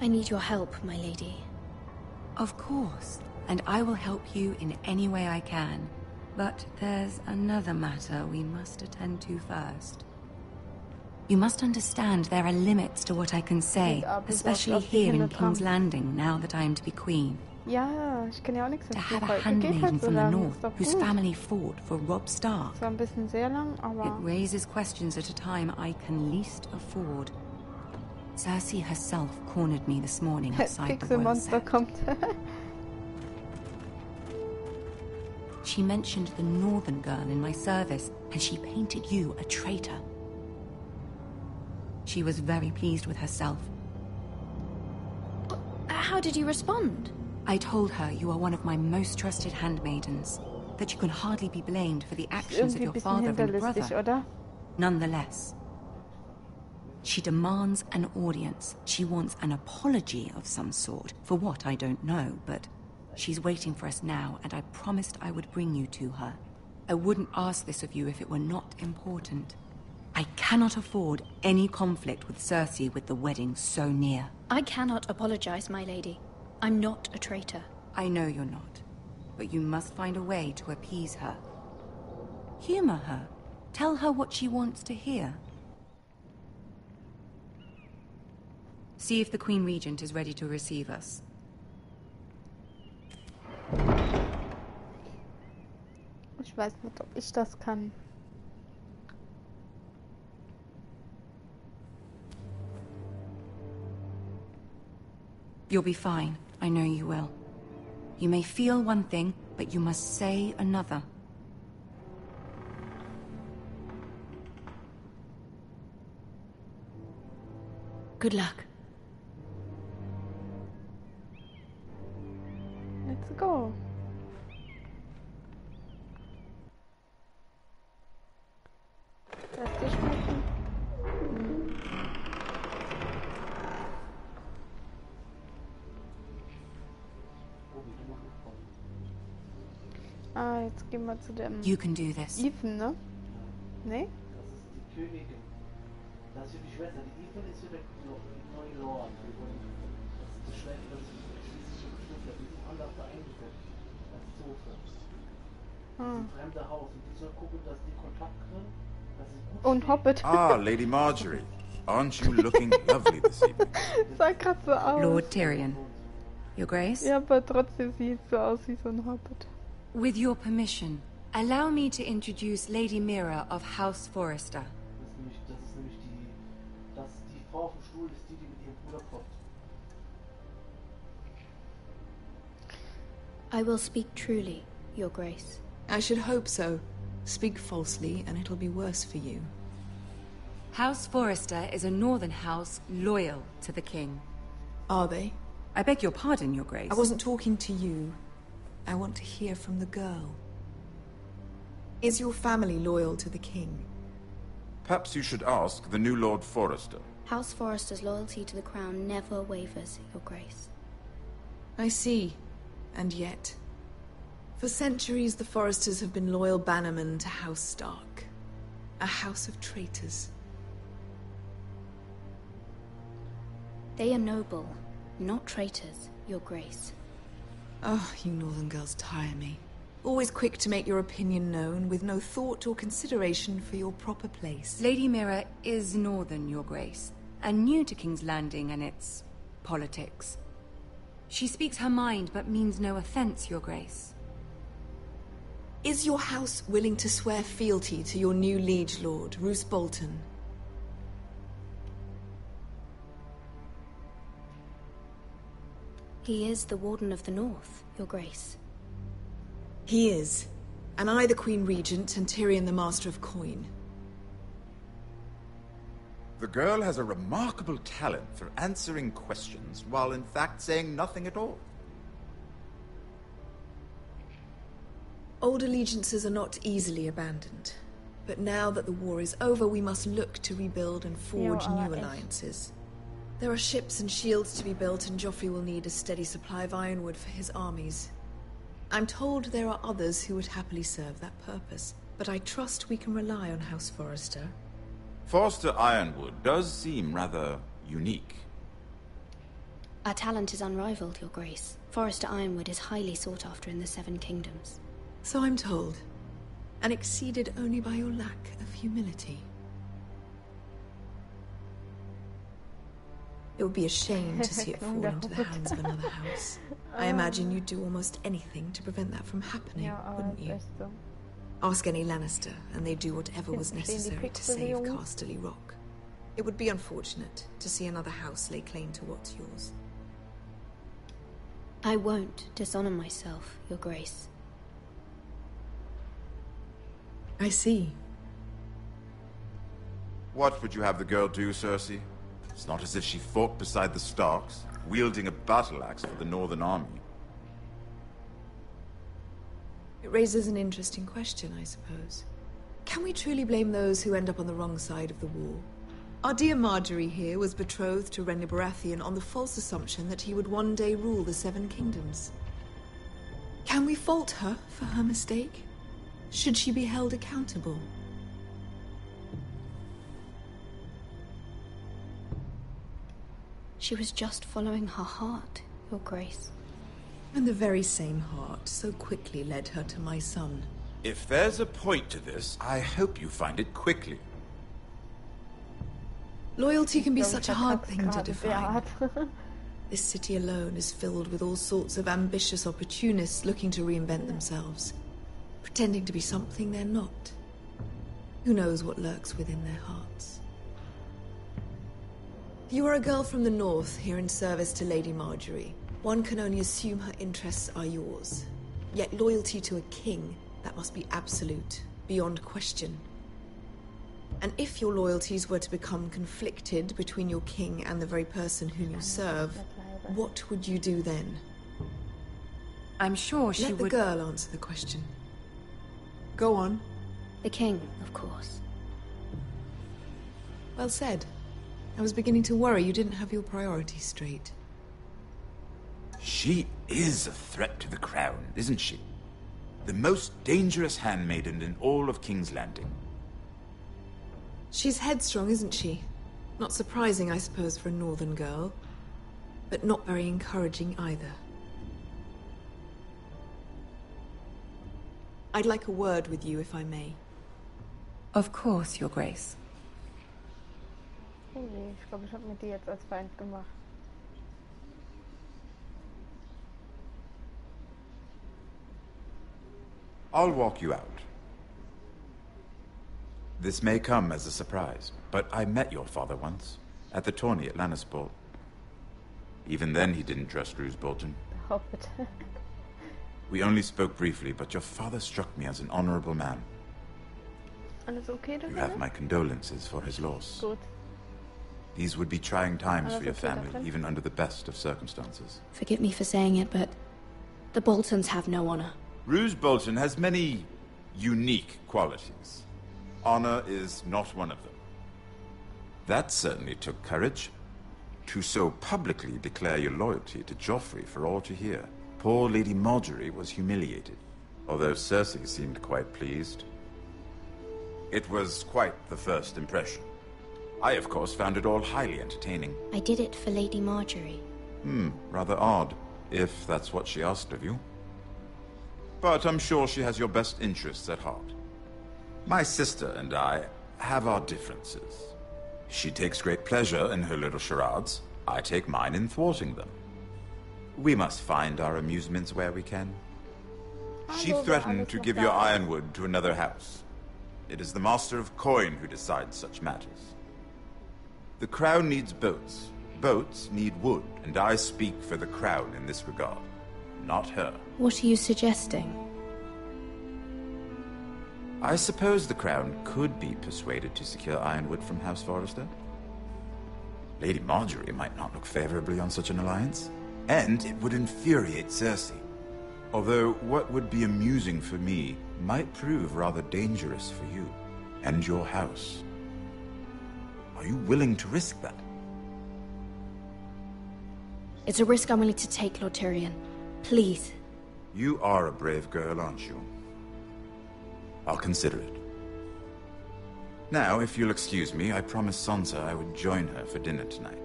I need your help, my lady. Of course, and I will help you in any way I can. But there's another matter we must attend to first. You must understand there are limits to what I can say, especially here in King's Landing, now that I am to be queen. Ja, ich kann ja auch nichts To have a handmaiden from the north whose family fought for Robb Stark. Zwar ein bisschen sehr lang, aber it raises questions at a time I can least afford. Cersei herself cornered me this morning outside the Pixelmonster kommt. She mentioned the northern girl in my service, and she painted you a traitor. She was very pleased with herself. How did you respond? I told her you are one of my most trusted handmaidens, that you can hardly be blamed for the actions of your father and brother. Oder? Nonetheless, she demands an audience. She wants an apology of some sort, for what I don't know, but she's waiting for us now, and I promised I would bring you to her. I wouldn't ask this of you if it were not important. I cannot afford any conflict with Cersei with the wedding so near. I cannot apologize, my lady. I'm not a traitor. I know you're not, but you must find a way to appease her. Humor her. Tell her what she wants to hear. See if the Queen Regent is ready to receive us. Ich weiß nicht, ob ich das kann. You'll be fine. I know you will. You may feel one thing, but you must say another. Good luck. Let's go. Lass dich schmecken. Ah, jetzt gehen wir zu dem... You can do this. Ethan, ne? Nee? Das ist die Königin. Das ist für die Schwester. Die Ethan ist für der neue Lord. Das ist die Schwester, das ist die schließliche Geschwister. Die sind alle da eingesetzt. Als Zofe. Das ist ein fremder Haus. Und die soll gucken, dass die Kontakt kriegen. Dass sie gut Und Hobbit. Ah, Lady Marjorie. Aren't you looking lovely this evening? Sah grad so aus. Lord Tyrion. Your Grace? Ja, aber trotzdem sieht so aus wie so ein Hobbit. With your permission, allow me to introduce Lady Mira of House Forrester. Das ist nämlich die Frau auf dem Stuhl, ist die mit ihrem Bruder kommt. I will speak truly, Your Grace. I should hope so. Speak falsely, and it'll be worse for you. House Forrester is a northern house loyal to the king. Are they? I beg your pardon, Your Grace. I wasn't talking to you. I want to hear from the girl. Is your family loyal to the king? Perhaps you should ask the new Lord Forrester. House Forrester's loyalty to the crown never wavers, Your Grace. I see. And yet, for centuries the Forresters have been loyal bannermen to House Stark. A house of traitors. They are noble, not traitors, Your Grace. Oh, you northern girls tire me. Always quick to make your opinion known, with no thought or consideration for your proper place. Lady Mira is northern, Your Grace, and new to King's Landing and its politics. She speaks her mind, but means no offense, Your Grace. Is your house willing to swear fealty to your new liege lord, Roose Bolton? He is the Warden of the North, Your Grace. He is. And I the Queen Regent, and Tyrion the Master of Coin. The girl has a remarkable talent for answering questions while in fact saying nothing at all. Old allegiances are not easily abandoned. But now that the war is over, we must look to rebuild and forge new alliances. There are ships and shields to be built, and Joffrey will need a steady supply of ironwood for his armies. I'm told there are others who would happily serve that purpose, but I trust we can rely on House Forrester. Forrester Ironwood does seem rather unique. Our talent is unrivaled, Your Grace. Forrester Ironwood is highly sought after in the Seven Kingdoms. So I'm told, and exceeded only by your lack of humility. It would be a shame to see it fall into the hands of another house. I imagine you'd do almost anything to prevent that from happening, wouldn't you? Ask any Lannister, and they'd do whatever was necessary to save Casterly Rock. It would be unfortunate to see another house lay claim to what's yours. I won't dishonor myself, Your Grace. I see. What would you have the girl do, Cersei? It's not as if she fought beside the Starks, wielding a battle axe for the Northern Army. It raises an interesting question, I suppose. Can we truly blame those who end up on the wrong side of the war? Our dear Marjorie here was betrothed to Renly Baratheon on the false assumption that he would one day rule the Seven Kingdoms. Can we fault her for her mistake? Should she be held accountable? She was just following her heart, Your Grace. And the very same heart so quickly led her to my son. If there's a point to this, I hope you find it quickly. Loyalty can be such a hard thing to define. This city alone is filled with all sorts of ambitious opportunists looking to reinvent themselves, pretending to be something they're not. Who knows what lurks within their hearts? You are a girl from the north, here in service to Lady Marjorie. One can only assume her interests are yours. Yet loyalty to a king, that must be absolute, beyond question. And if your loyalties were to become conflicted between your king and the very person whom you serve, what would you do then? I'm sure she would... Let the girl answer the question. Go on. The king, of course. Well said. I was beginning to worry you didn't have your priorities straight. She is a threat to the crown, isn't she? The most dangerous handmaiden in all of King's Landing. She's headstrong, isn't she? Not surprising, I suppose, for a northern girl. But not very encouraging either. I'd like a word with you, if I may. Of course, Your Grace. Oh je, ich glaube, ich habe mir die jetzt als Feind gemacht. I'll walk you out. This may come as a surprise, but I met your father once, at the tourney at Lannisport. Even then he didn't trust Roose Bolton. We only spoke briefly, but your father struck me as an honorable man. Alles okay, You have my condolences for his loss. Gut. These would be trying times for your family, even under the best of circumstances. Forgive me for saying it, but the Boltons have no honor. Roose Bolton has many unique qualities. Honor is not one of them. That certainly took courage. To so publicly declare your loyalty to Joffrey for all to hear. Poor Lady Marjorie was humiliated, although Cersei seemed quite pleased. It was quite the first impression. I, of course, found it all highly entertaining. I did it for Lady Marjorie. Rather odd, if that's what she asked of you. But I'm sure she has your best interests at heart. My sister and I have our differences. She takes great pleasure in her little charades. I take mine in thwarting them. We must find our amusements where we can. She threatened to give your ironwood to another house. It is the Master of Coin who decides such matters. The crown needs boats, Boats need wood, and I speak for the crown in this regard, not her. What are you suggesting? I suppose the crown could be persuaded to secure ironwood from House Forrester. Lady Marjorie might not look favorably on such an alliance, and it would infuriate Cersei. Although what would be amusing for me might prove rather dangerous for you and your house. Are you willing to risk that? It's a risk I'm willing to take, Lord Tyrion. Please. You are a brave girl, aren't you? I'll consider it. Now, if you'll excuse me, I promised Sansa I would join her for dinner tonight.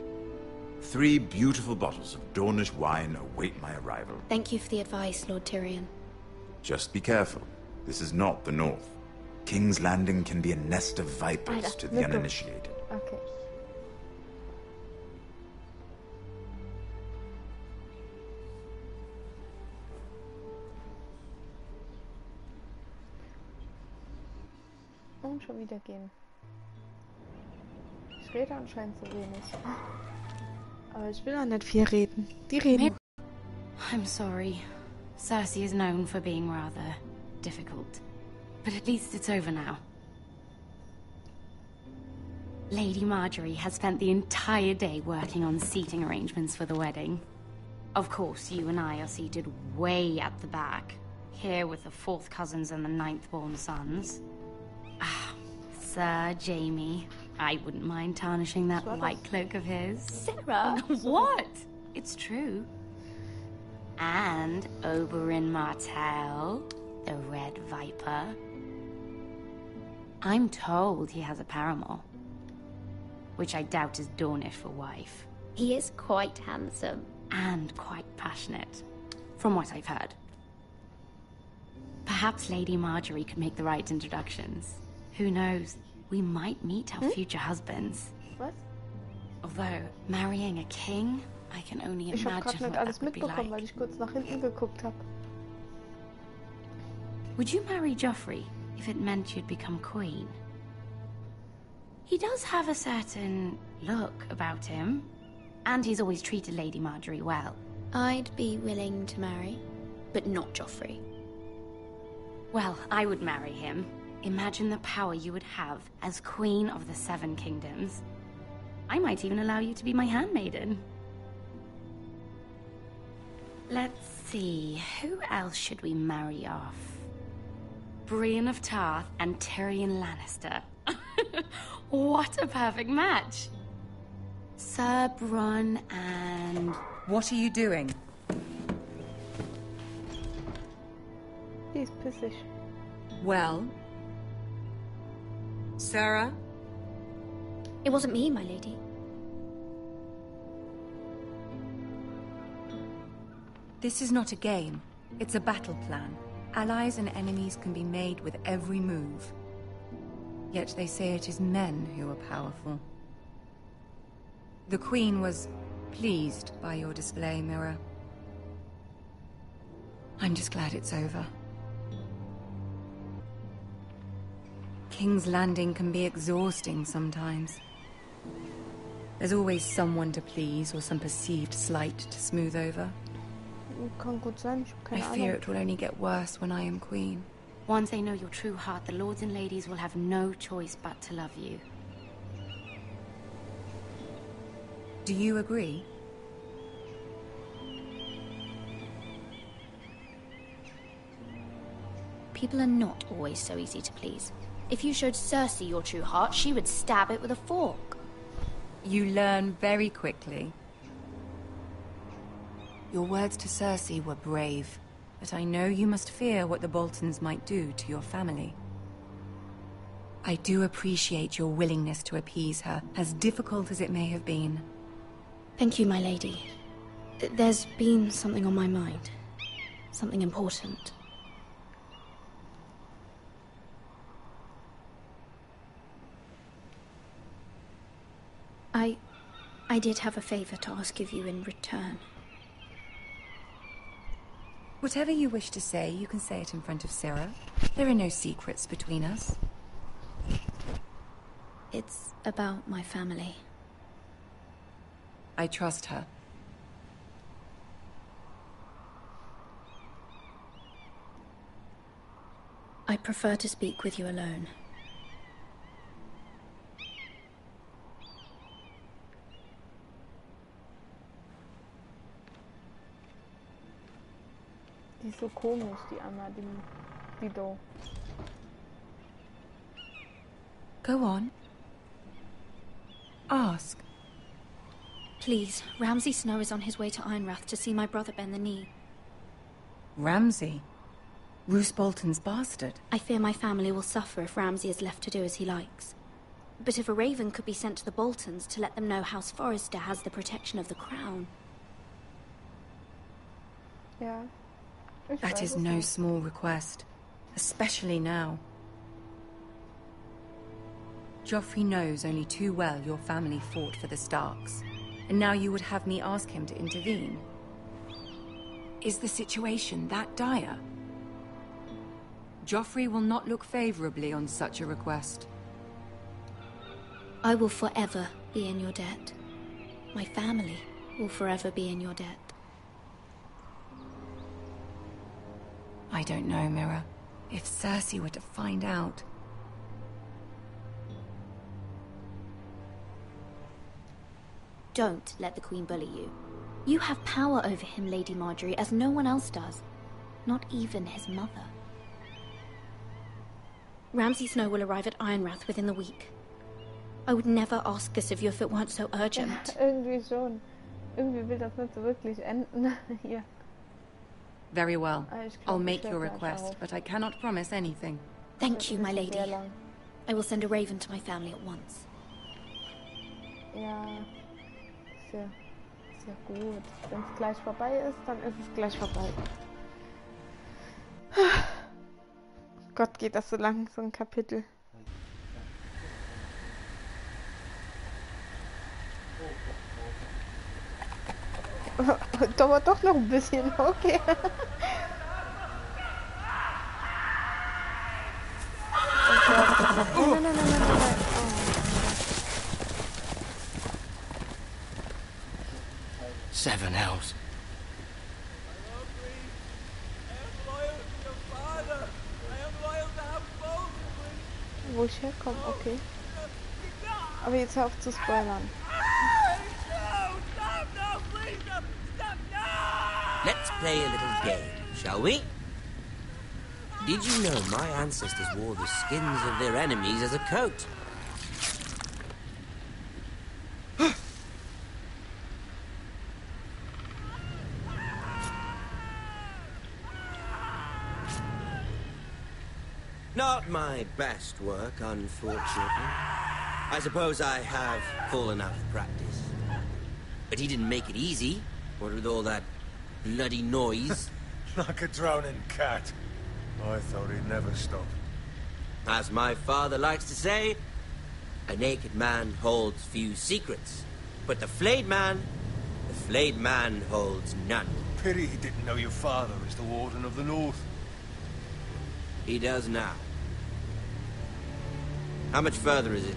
3 beautiful bottles of Dornish wine await my arrival. Thank you for the advice, Lord Tyrion. Just be careful. This is not the North. King's Landing can be a nest of vipers to the uninitiated. Okay. Und schon wieder gehen. Ich rede anscheinend zu wenig. Aber ich will auch nicht viel reden. Die reden. I'm sorry. Cersei is known for being rather difficult. But at least it's over now. Lady Marjorie has spent the entire day working on seating arrangements for the wedding. Of course, you and I are seated way at the back, here with the 4th cousins and the 9th-born sons. Ah, Sir Jaime. I wouldn't mind tarnishing that white cloak of his. Sarah! What? It's true. And Oberyn Martell, the Red Viper. I'm told he has a paramour, which I doubt is Dornish for wife. He is quite handsome. And quite passionate, from what I've heard. Perhaps Lady Marjorie could make the right introductions. Who knows? We might meet our future husbands. Was? Although, marrying a king, I can only Ich habe imagine gerade nicht what alles that would be mitbekommen, like. weil ich kurz nach hinten geguckt habe. Would you marry Joffrey if it meant you'd become queen? He does have a certain look about him, and he's always treated Lady Marjorie well. I'd be willing to marry, but not Joffrey. Well, I would marry him. Imagine the power you would have as Queen of the 7 Kingdoms. I might even allow you to be my handmaiden. Let's see, who else should we marry off? Brienne of Tarth and Tyrion Lannister. What a perfect match! Sir Bronn and... What are you doing? He's position. Well? Sarah? It wasn't me, my lady. This is not a game. It's a battle plan. Allies and enemies can be made with every move. Yet they say it is men who are powerful. The Queen was pleased by your display, Mira. I'm just glad it's over. King's Landing can be exhausting sometimes. There's always someone to please or some perceived slight to smooth over. Kann gut sein, ich habe keine I fear Ahnung. it will only get worse when I am queen. Once they know your true heart, the lords and ladies will have no choice but to love you. Do you agree? People are not always so easy to please. If you showed Cersei your true heart, she would stab it with a fork. You learn very quickly. Your words to Cersei were brave, but I know you must fear what the Boltons might do to your family. I do appreciate your willingness to appease her, as difficult as it may have been. Thank you, my lady. There's been something on my mind. Something important. I did have a favor to ask of you in return. Whatever you wish to say, you can say it in front of Sarah. There are no secrets between us. It's about my family. I trust her. I prefer to speak with you alone. Die ist so komisch, die Anna, die Do. Go on. Ask. Please, Ramsay Snow is on his way to Ironrath to see my brother bend the knee. Ramsay? Roose Bolton's bastard? I fear my family will suffer if Ramsay is left to do as he likes. But if a raven could be sent to the Boltons to let them know House Forrester has the protection of the crown... Yeah. That is no small request, especially now. Joffrey knows only too well your family fought for the Starks, and now you would have me ask him to intervene. Is the situation that dire? Joffrey will not look favorably on such a request. I will forever be in your debt. My family will forever be in your debt. I don't know, Mira. If Cersei were to find out... Don't let the Queen bully you. You have power over him, Lady Marjorie, as no one else does. Not even his mother. Ramsay Snow will arrive at Ironrath within the week. I would never ask this of you if it weren't so urgent. Irgendwie schon. Irgendwie will das nicht so wirklich enden. Hier. Very well. I'll make your request, but I cannot promise anything. Thank you, my lady. I will send a raven to my family at once. Ja, sehr, sehr gut. Wenn es gleich vorbei ist, dann ist es gleich vorbei. Gott, geht das so lang, so ein Kapitel. Dauert doch noch ein bisschen, okay. Oh, nein. Seven hells. Wo ich herkomme, okay. Aber jetzt hör auf zu spoilern. Let's play a little game, shall we? Did you know my ancestors wore the skins of their enemies as a coat? Not my best work, unfortunately. I suppose I have fallen out of practice. But he didn't make it easy, what with all that bloody noise. Like a drowning cat. I thought he'd never stop. As my father likes to say, a naked man holds few secrets. But the flayed man holds none. Pity he didn't know your father is the Warden of the North. He does now. How much further is it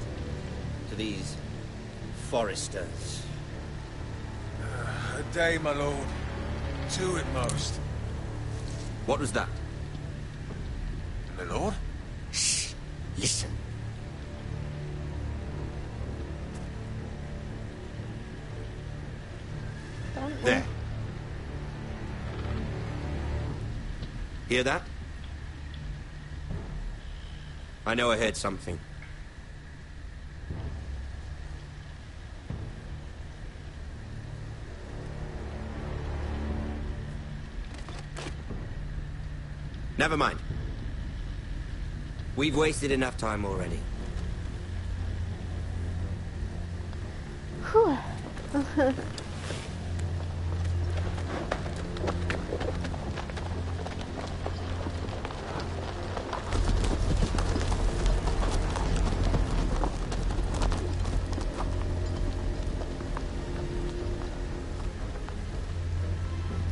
to these Forresters? A day, my lord. 2 at most. What was that? My lord? Shh! Listen. There. Hear that? I know I heard something. Never mind. We've wasted enough time already. Puh.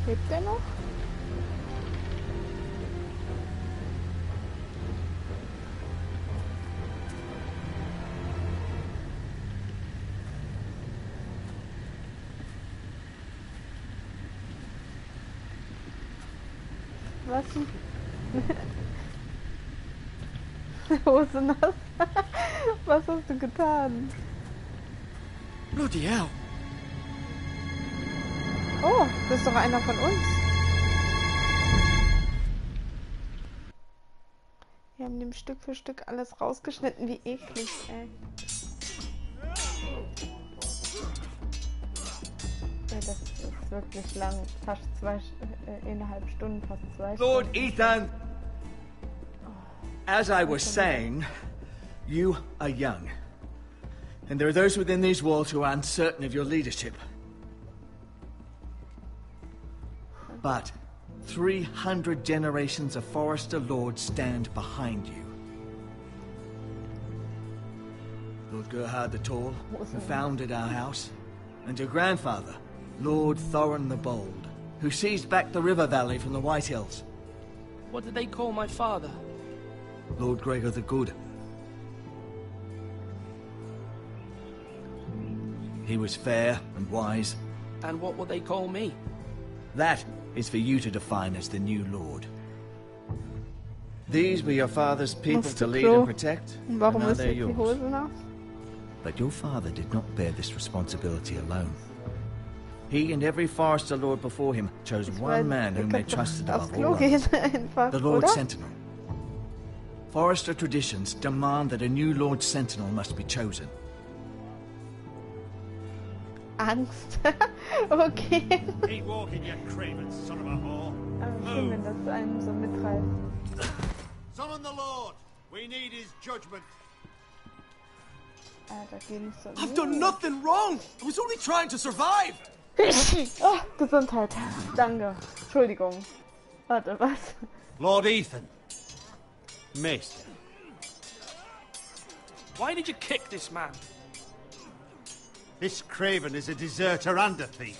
Lebt er noch? Was denn? Hose nass. Was hast du getan? Bloody hell. Oh, das ist doch einer von uns. Wir haben dem Stück für Stück alles rausgeschnitten. Wie eklig, ey. Ja, das ist wirklich lang. Fast 1,5 Stunden, fast 2 Stunden. Lord Ethan! As I was saying, you are young. And there are those within these walls who are uncertain of your leadership. But 300 generations of Forester Lords stand behind you. Lord Gerhard the Tall, who founded our house, and your grandfather, Lord Thorin the Bold, who seized back the river valley from the White Hills. What did they call my father? Lord Gregor the Good. He was fair and wise. And what will they call me? That is for you to define as the new lord. These were your father's people to lead and protect, and now they're yours. But your father did not bear this responsibility alone. He and every Forester Lord before him chose one man whom they trusted above all others, the Lord Sentinel. Forester traditions demand that a new Lord Sentinel must be chosen. Angst. Okay. Keep walking, you craven son of a whore. Schön, wenn das einen so mitreißt. Summon the Lord. We need his judgment. Da geht nicht so. I've done nothing wrong. I was only trying to survive. Oh, Gesundheit. Danke. Entschuldigung. Warte, was? Lord Ethan. Maester. Why did you kick this man? This craven is a deserter and a thief.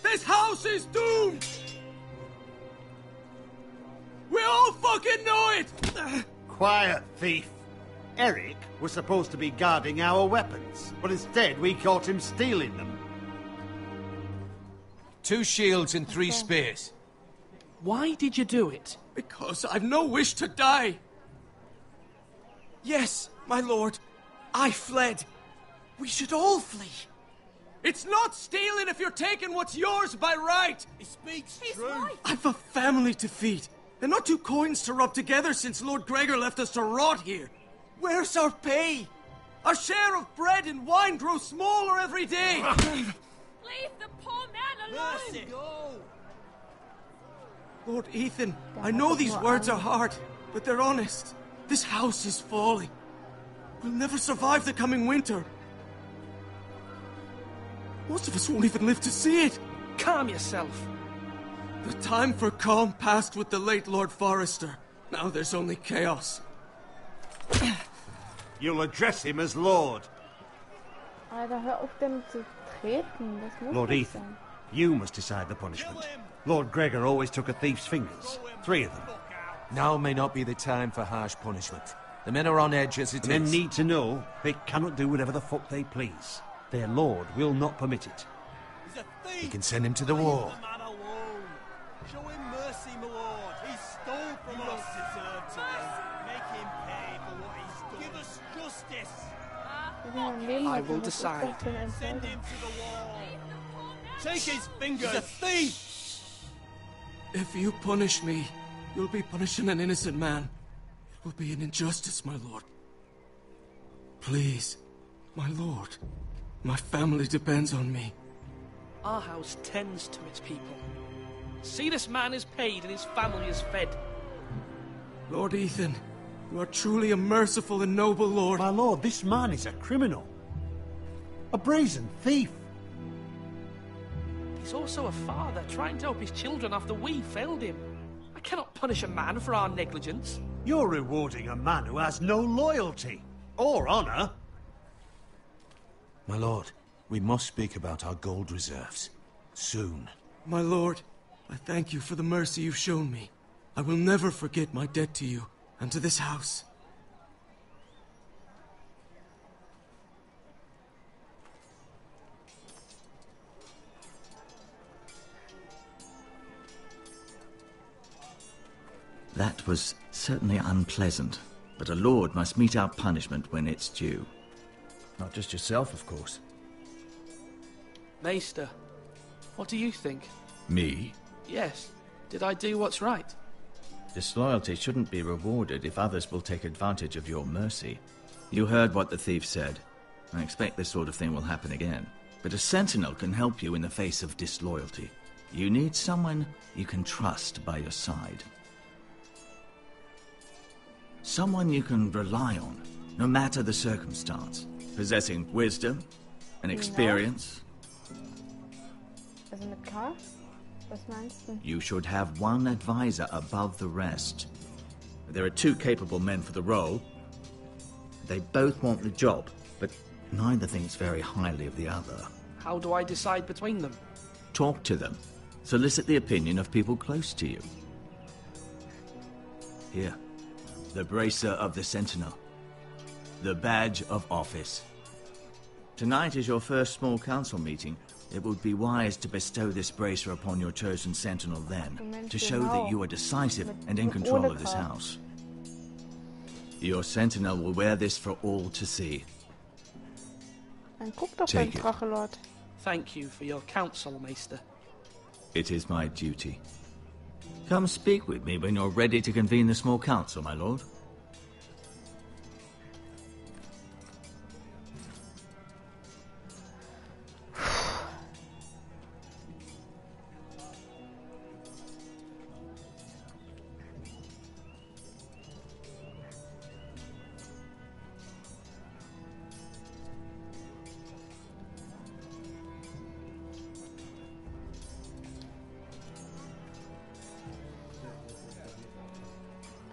This house is doomed! We all fucking know it! Quiet, thief. Eric was supposed to be guarding our weapons, but instead we caught him stealing them. 2 shields and 3 spears. Why did you do it? Because I've no wish to die. Yes, my lord. I fled. We should all flee. It's not stealing if you're taking what's yours by right. He speaks true. I've a family to feed, and not 2 coins to rub together since Lord Gregor left us to rot here. Where's our pay? Our share of bread and wine grows smaller every day. Leave the poor man alone! Mercy. Go. Lord Ethan, I know these words are hard, but they're honest. This house is falling. We'll never survive the coming winter. Most of us won't even live to see it. Calm yourself. The time for calm passed with the late Lord Forester. Now there's only chaos. You'll address him as Lord. Alter, hör auf dem zu treten. Das muss Lord nicht Ethan, sein. you must decide the punishment. Lord Gregor always took a thief's fingers. 3 of them. Now may not be the time for harsh punishment. The men are on edge as it is. Men need to know they cannot do whatever the fuck they please. Their lord will not permit it. He's a thief! You can send him to the wall. Leave the man alone. Show him mercy, my lord. He stole from us. Deserve to make him pay for what he's done. Give us justice. I will decide. Send him to the wall. Take his fingers. He's a thief. If you punish me, you'll be punishing an innocent man. It will be an injustice, my lord. Please, my lord. My family depends on me. Our house tends to its people. See, this man is paid and his family is fed. Lord Ethan, you are truly a merciful and noble lord. My lord, this man is a criminal. A brazen thief. He's also a father, trying to help his children after we failed him. I cannot punish a man for our negligence. You're rewarding a man who has no loyalty or honor. My lord, we must speak about our gold reserves. Soon. My lord, I thank you for the mercy you've shown me. I will never forget my debt to you and to this house. That was certainly unpleasant, but a lord must mete out punishment when it's due. Not just yourself, of course. Maester, what do you think? Me? Yes. Did I do what's right? Disloyalty shouldn't be rewarded if others will take advantage of your mercy. You heard what the thief said. I expect this sort of thing will happen again. But a sentinel can help you in the face of disloyalty. You need someone you can trust by your side. Someone you can rely on, no matter the circumstance. Possessing wisdom and experience. Also mit K? Was meinst du? You should have one advisor above the rest. There are two capable men for the role. They both want the job, but neither thinks very highly of the other. How do I decide between them? Talk to them. Solicit the opinion of people close to you. Here, the bracer of the Sentinel. The badge of office. Tonight is your first small council meeting. It would be wise to bestow this bracer upon your chosen sentinel then, to show that you are decisive and in control of this house. Your sentinel will wear this for all to see. Dann guck doch beim Drachelord. Thank you for your counsel, Maester. It is my duty. Come speak with me when you're ready to convene the small council, my lord.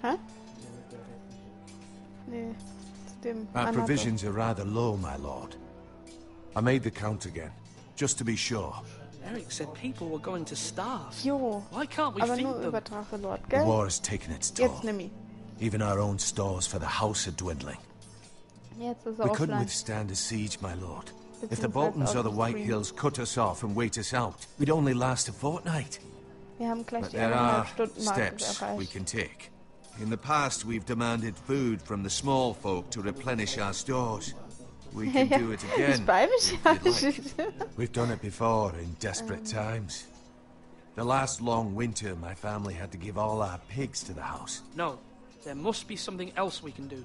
Hä? Nee, zu dem Our provisions are rather low, my lord. I made the count again, just to be sure. Eric said people were going to starve. Jo, Why can't we aber feed nur them? über Drachelord, The gell? war has taken its toll. Jetzt nimm ihn. Even our own stores for the house are dwindling. Jetzt ist We couldn't offline. withstand a siege, my lord. If Beziehungsweise the Boltons or the auf White Stream. Hills cut us off and wait us out, we'd only last a fortnight. Wir haben gleich But die there are 1,5 Stunden Marke steps we erreicht. can take. In the past, we've demanded food from the small folk to replenish our stores. We can do it again. Ich bei mich if ja you'd like. nicht. We've done it before in desperate times. The last long winter, my family had to give all our pigs to the house. No, there must be something else we can do.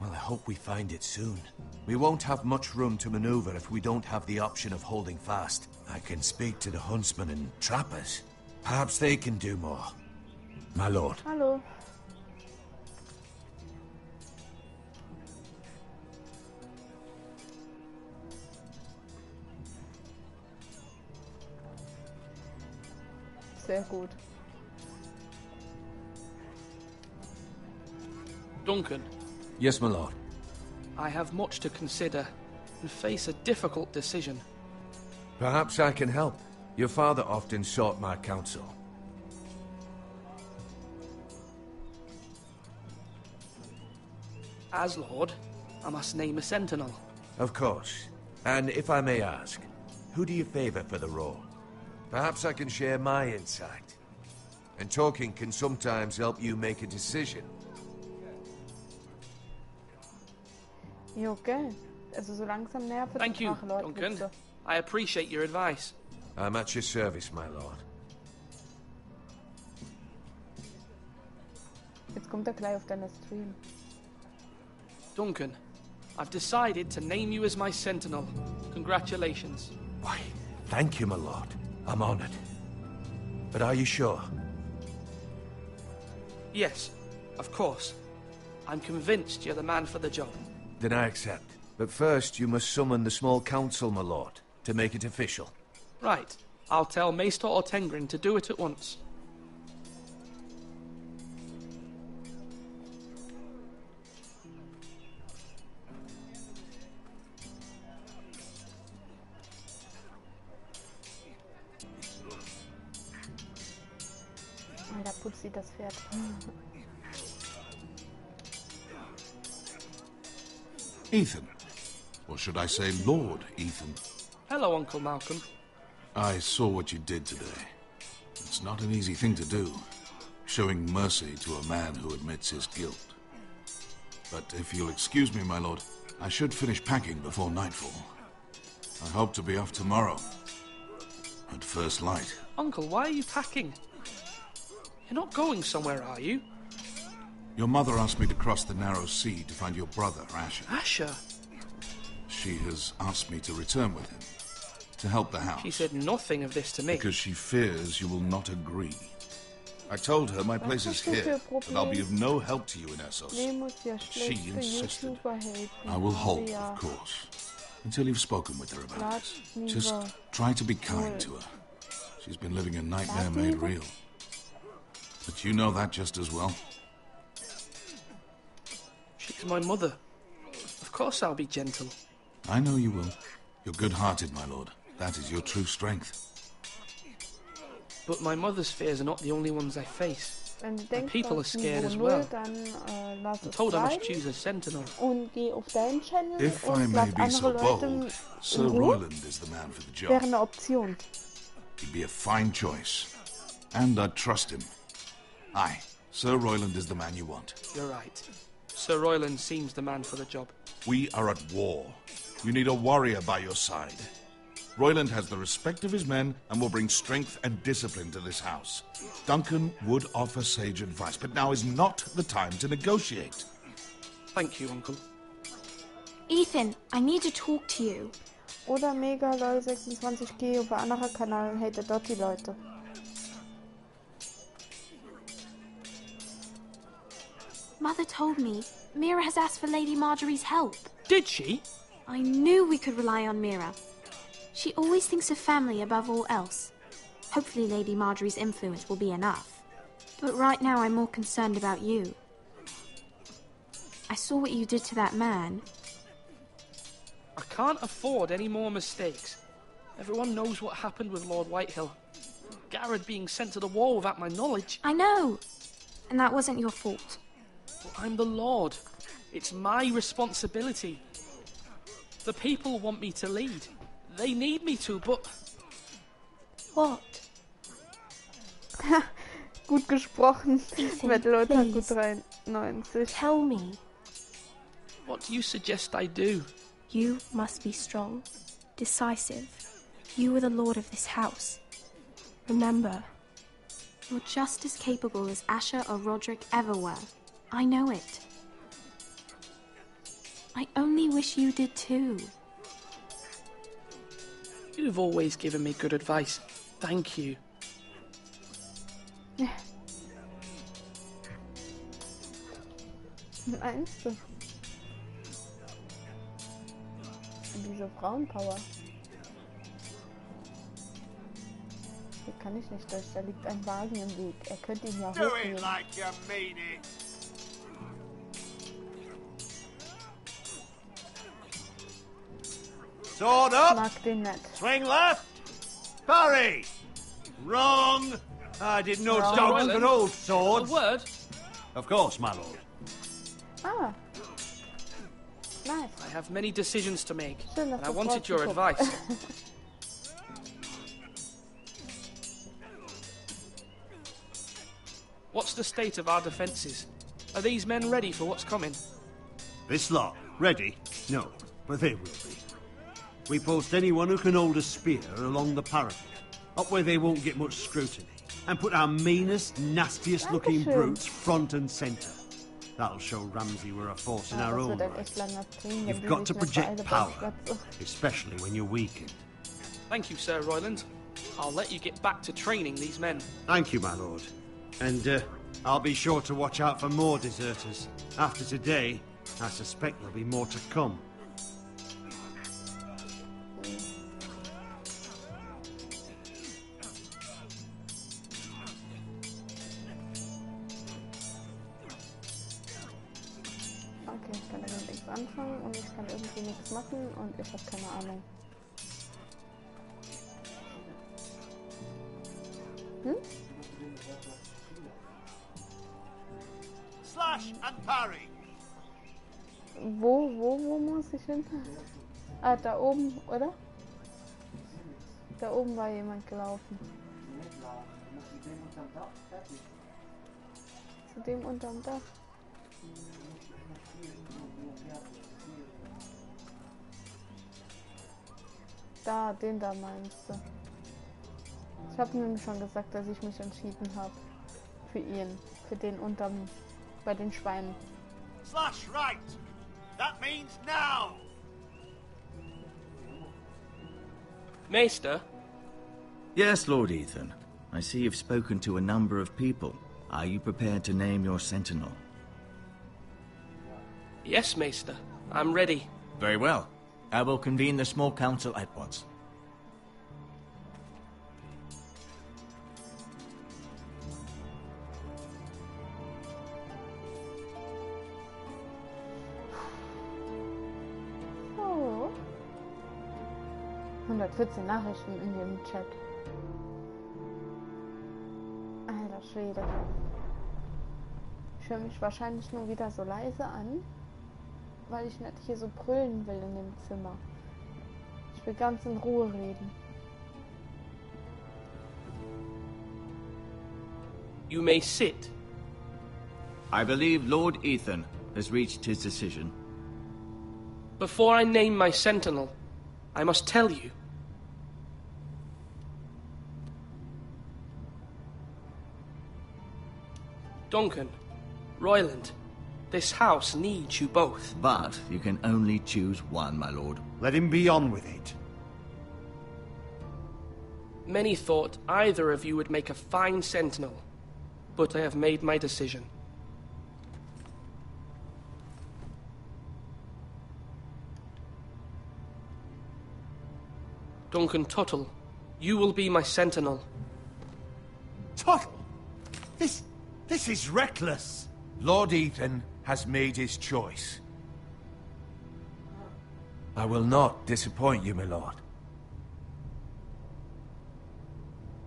Well, I hope we find it soon. We won't have much room to maneuver if we don't have the option of holding fast. I can speak to the huntsmen and trappers. Perhaps they can do more. My lord. Hallo. Sehr gut. Duncan, Yes, my lord. I have much to consider and face a difficult decision. Perhaps I can help. Your father often sought my counsel. As Lord, I must name a sentinel. Of course. And if I may ask, who do you favor for the role? Perhaps I can share my insight. And talking can sometimes help you make a decision. Jo, gell. Also so langsam nervt Thank you, Drachelord. Duncan. Witze. I appreciate your advice. I'm at your service, my lord. Jetzt kommt er gleich auf deinen Stream. Duncan, I've decided to name you as my sentinel. Congratulations. Why, thank you, my lord. I'm honored. But are you sure? Yes, of course. I'm convinced you're the man for the job. Then I accept. But first, you must summon the small council, my lord, to make it official. Right. I'll tell Maester Ortengrin to do it at once. Da putzt sie das Pferd. Ethan. Or should I say Lord Ethan? Hello, Uncle Malcolm. I saw what you did today. It's not an easy thing to do. showing mercy to a man who admits his guilt. But if you'll excuse me, my lord, I should finish packing before nightfall. I hope to be off tomorrow, at first light. Uncle, why are you packing? You're not going somewhere, are you? Your mother asked me to cross the narrow sea to find your brother, Asher. Asher? She has asked me to return with him, to help the house. She said nothing of this to me. Because she fears you will not agree. I told her my place is here, and I'll be of no help to you in Essos. She insisted. I will hold, of course, until you've spoken with her about this. Just try to be kind to her. She's been living a nightmare made real. But you know that just as well. She's my mother. Of course I'll be gentle. I know you will. You're good-hearted, my lord. That is your true strength. But my mother's fears are not the only ones I face. My people are scared as well. I'm told I must choose a sentinel. If I may be so bold, Sir Royland is the man for the job. He'd be a fine choice. And I'd trust him. Aye, Sir Royland is the man you want. You're right. Sir Royland seems the man for the job. We are at war. You need a warrior by your side. Royland has the respect of his men and will bring strength and discipline to this house. Duncan would offer sage advice, but now is not the time to negotiate. Thank you, Uncle. Ethan, I need to talk to you. Oder Mega LOL 26G auf einem anderen Kanal hatet dort die Leute. Mother told me Mira has asked for Lady Marjorie's help. Did she? I knew we could rely on Mira. She always thinks of family above all else. Hopefully Lady Marjorie's influence will be enough. But right now I'm more concerned about you. I saw what you did to that man. I can't afford any more mistakes. Everyone knows what happened with Lord Whitehill. Garrett being sent to the war without my knowledge. I know. And that wasn't your fault. Well, I'm the Lord. It's my responsibility. The people want me to lead. They need me to, but... What? Gut gesprochen. Wettlota gut 93. Tell me. What do you suggest I do? You must be strong, decisive. You are the lord of this house. Remember. You're just as capable as Asher or Roderick ever were. I know it. I only wish you did too. You've always given me good advice. Thank you. Meinst du? Diese Frauenpower. Hier kann ich nicht durch, da liegt ein Wagen im Weg. Er könnte ihn ja hochnehmen. Like you mean it. Sword up. Mag den nicht. Swing left. Parry. Wrong. I didn't know dogs could hold swords. A word? Of course, my lord. Ah. Nice. I have many decisions to make, Schön, and I wanted your advice. What's the state of our defences? Are these men ready for what's coming? This lot? Ready? No, but they will be. We post anyone who can hold a spear along the parapet, up where they won't get much scrutiny, and put our meanest, nastiest looking brutes front and centre. That'll show Ramsay we're a force in our own right. You've got to project power, especially when you're weakened. Thank you, Sir Royland. I'll let you get back to training these men. Thank you, my lord. And I'll be sure to watch out for more deserters. After today, I suspect there'll be more to come. Okay, ich kann damit nichts anfangen und ich kann irgendwie nichts machen und ich habe keine Ahnung. Hm? Slash and parry. Wo muss ich hin? Ah, da oben, oder? Da oben war jemand gelaufen. Zu dem unterm Dach. Da, den da meinst du. Ich habe nämlich schon gesagt, dass ich mich entschieden habe. Für ihn. Für den unterm... bei den Schweinen. Slash right! That means now! Maester? Yes, Lord Ethan. I see you've spoken to a number of people. Are you prepared to name your sentinel? Yes, Maester. I'm ready. Very well. I will convene the small council at once. So. 114 Nachrichten in dem Chat. Alter Schwede. Ich höre mich wahrscheinlich nur wieder so leise an, weil ich nicht hier so brüllen will in dem Zimmer. Ich will ganz in Ruhe reden. You may sit. I believe Lord Ethan has reached his decision. Before I name my sentinel, I must tell you. Duncan, Royland, this house needs you both. But you can only choose one, my lord. Let him be on with it. Many thought either of you would make a fine sentinel, but I have made my decision. Duncan Tuttle, you will be my sentinel. Tuttle? This is reckless. Lord Ethan has made his choice. I will not disappoint you, my lord.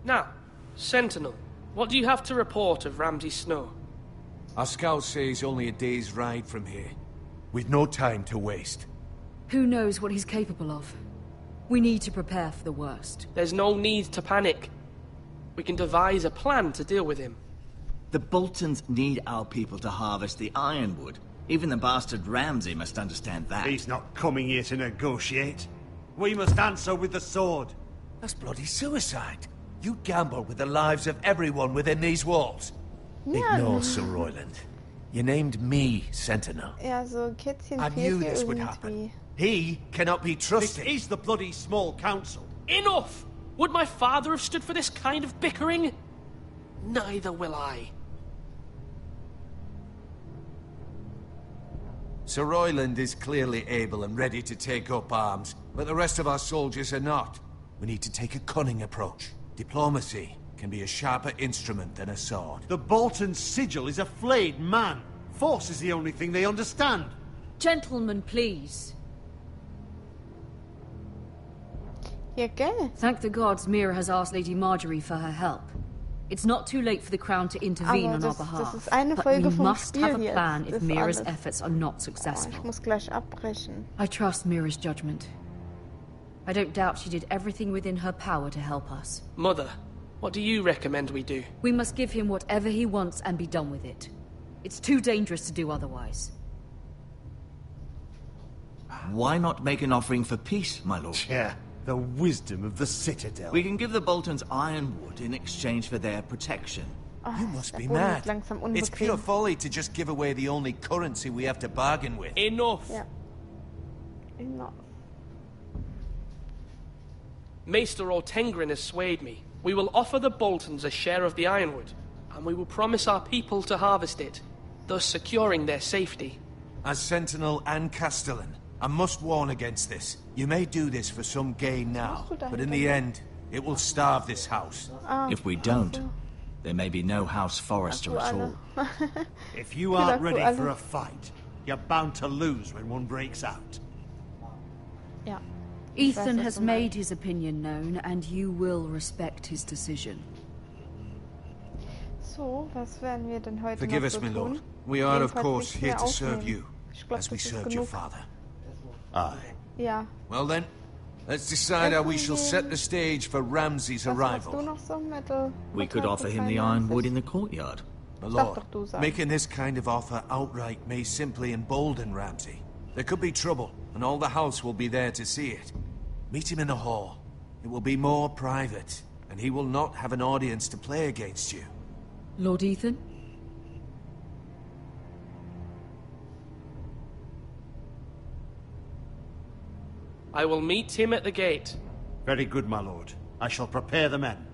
Now, Sentinel, what do you have to report of Ramsay Snow? Our scouts say he's only a day's ride from here. We've no time to waste. Who knows what he's capable of? We need to prepare for the worst. There's no need to panic. We can devise a plan to deal with him. The Boltons need our people to harvest the ironwood. Even the bastard Ramsay must understand that. He's not coming here to negotiate. We must answer with the sword. That's bloody suicide. You gamble with the lives of everyone within these walls. Ja. Ignore Sir Royland. You named me Sentinel. Ja, so Kätzchen I knew this would happen. He cannot be trusted. This is the bloody small council. Enough! Would my father have stood for this kind of bickering? Neither will I. Sir Royland is clearly able and ready to take up arms, but the rest of our soldiers are not. We need to take a cunning approach. Diplomacy can be a sharper instrument than a sword. The Bolton sigil is a flayed man. Force is the only thing they understand. Gentlemen, please. Ja, gell? Thank the gods Mira has asked Lady Marjorie for her help. It's not too late for the Crown to intervene on our behalf. Das ist eine but Folge we vom must Spiel have a jetzt. plan if Ist Mira's alles. efforts are not successful. Ich muss gleich abbrechen. I trust Mira's judgment. I don't doubt she did everything within her power to help us. Mother, what do you recommend we do? We must give him whatever he wants and be done with it. It's too dangerous to do otherwise. Why not make an offering for peace, my lord? Yeah, the wisdom of the Citadel. We can give the Boltons ironwood in exchange for their protection. You must be mad. It's pure folly to just give away the only currency we have to bargain with. Enough! Ja. Enough. Maester Ortengrin has swayed me. We will offer the Boltons a share of the ironwood, and we will promise our people to harvest it, thus securing their safety. As Sentinel and Castellan, I must warn against this. You may do this for some gain now, but in the end, it will starve this house. If we don't, there may be no House Forrester at all. If you aren't ready for a fight, you're bound to lose when one breaks out. Ja. Ethan has made his opinion known, and you will respect his decision. So, was werden wir denn heute Forgive noch us, so my lord. tun? We are, of Jedenfalls course, nichts here mehr to serve aufnehmen. you, Ich glaub, as we das ist served your genug. father. Aye. Ja. Well then, let's decide how we shall set the stage for Ramsay's Was machst du arrival. noch so, Metal? We could offer him the ironwood in the courtyard. My lord, making this kind of offer outright may simply embolden Ramsay. There could be trouble, and all the house will be there to see it. Meet him in the hall. It will be more private, and he will not have an audience to play against you. Lord Ethan? I will meet him at the gate. Very good, my lord. I shall prepare the men.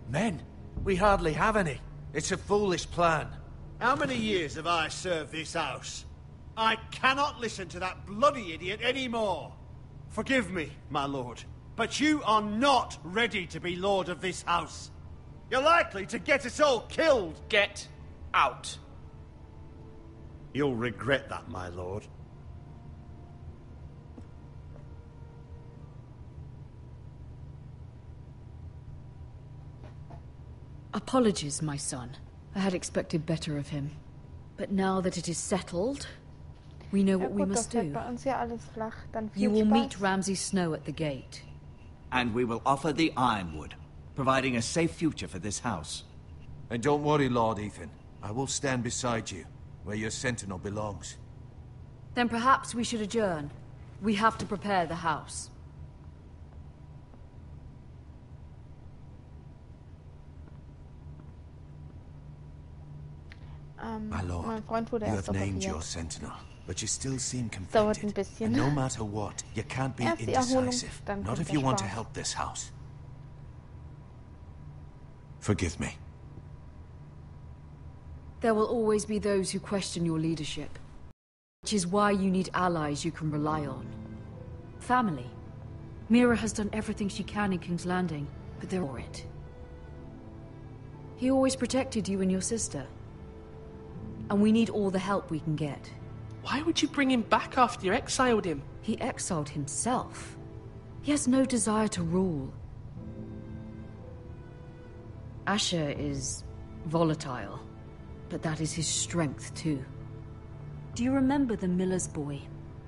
Men? We hardly have any. It's a foolish plan. How many years have I served this house? I cannot listen to that bloody idiot anymore. Forgive me, my lord, but you are not ready to be lord of this house. You're likely to get us all killed. Get out. You'll regret that, my lord. Apologies, my son. I had expected better of him. But now that it is settled, we know what we must do. You will meet Ramsay Snow at the gate. And we will offer the ironwood, providing a safe future for this house. And don't worry, Lord Ethan. I will stand beside you, where your sentinel belongs. Then perhaps we should adjourn. We have to prepare the house. My lord, you have named your sentinel, but you still seem Dauert ein conflicted. bisschen. And no matter what, you can't be Erst die Erholung, indecisive. dann Not kommt if der you want to Spaß. help this house. Forgive me. There will always be those who question your leadership, which is why you need allies you can rely on. Family. Mira has done everything she can in King's Landing, but they're for it. He always protected you and your sister. And we need all the help we can get. Why would you bring him back after you exiled him? He exiled himself. He has no desire to rule. Asher is volatile, but that is his strength too. Do you remember the miller's boy?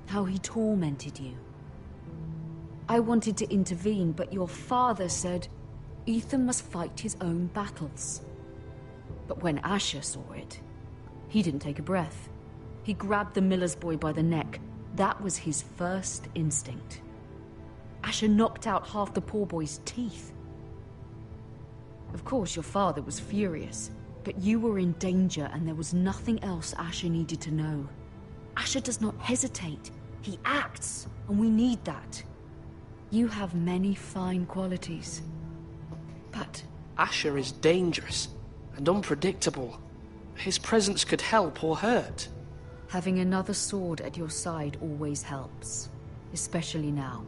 How he tormented you? I wanted to intervene, but your father said Ethan must fight his own battles. But when Asher saw it, he didn't take a breath. He grabbed the miller's boy by the neck. That was his first instinct. Asher knocked out half the poor boy's teeth. Of course, your father was furious, but you were in danger and there was nothing else Asher needed to know. Asher does not hesitate. He acts, and we need that. You have many fine qualities. But Asher is dangerous and unpredictable. His presence could help or hurt. having another sword at your side always helps, especially now.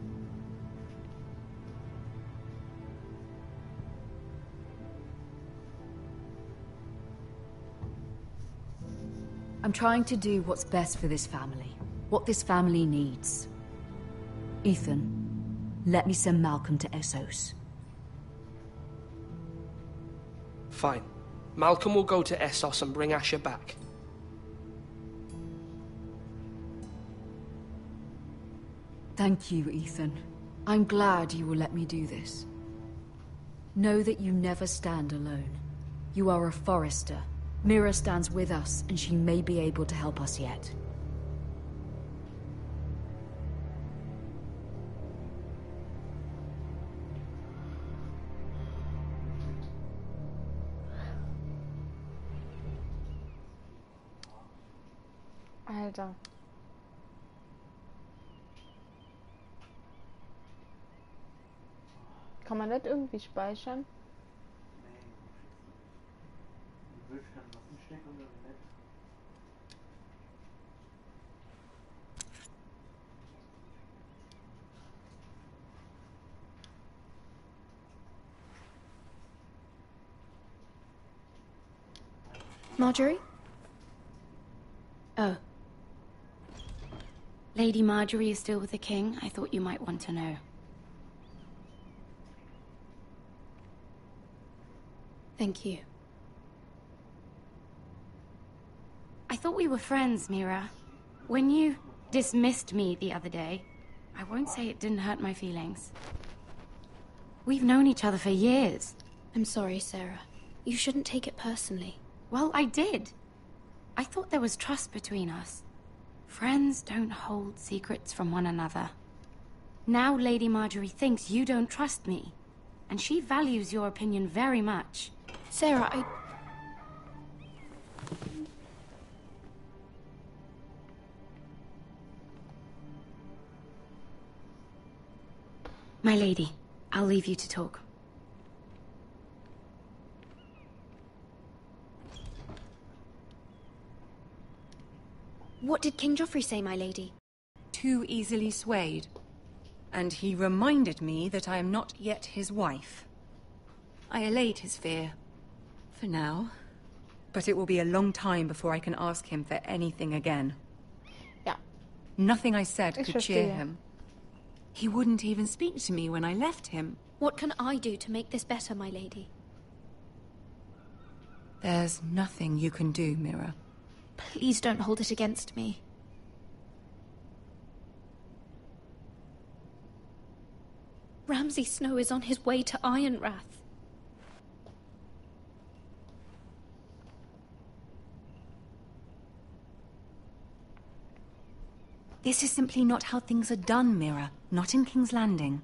I'm trying to do what's best for this family, what this family needs. Ethan, let me send Malcolm to Essos. Fine. Malcolm will go to Essos and bring Asher back. Thank you, Ethan. I'm glad you will let me do this. Know that you never stand alone. You are a Forester. Mira stands with us, and she may be able to help us yet. Alter. Kann man das irgendwie speichern? Marjorie? Oh. Lady Marjorie is still with the king. I thought you might want to know. Thank you. I thought we were friends, Mira. When you dismissed me the other day, I won't say it didn't hurt my feelings. We've known each other for years. I'm sorry, Sarah. You shouldn't take it personally. Well, I did. I thought there was trust between us. Friends don't hold secrets from one another. Now Lady Marjorie thinks you don't trust me, and she values your opinion very much. Sarah, My lady, I'll leave you to talk. What did King Joffrey say, my lady? Too easily swayed. And he reminded me that I am not yet his wife. I allayed his fear. For now. But it will be a long time before I can ask him for anything again. Ja. Nothing I said could cheer him. He wouldn't even speak to me when I left him. What can I do to make this better, my lady? There's nothing you can do, Mira. Please don't hold it against me. Ramsay Snow is on his way to Ironrath. This is simply not how things are done, Mira. Not in King's Landing.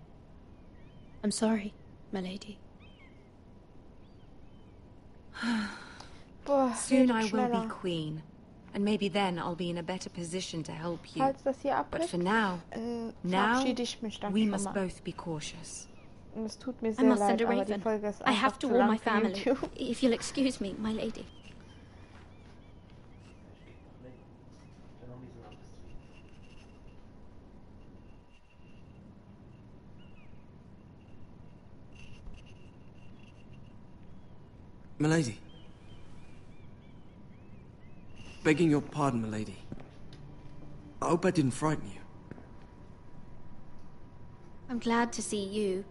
I'm sorry, my lady. Soon I will be queen. And maybe then I'll be in a better position to help you. But for now, we must both be cautious. Es tut mir I sehr must leid, send a aber die raven. Folge ist I have einfach to zu warn lang my für family. YouTube. If you'll excuse me, my lady. Milady. Begging your pardon, milady. I hope I didn't frighten you. I'm glad to see you.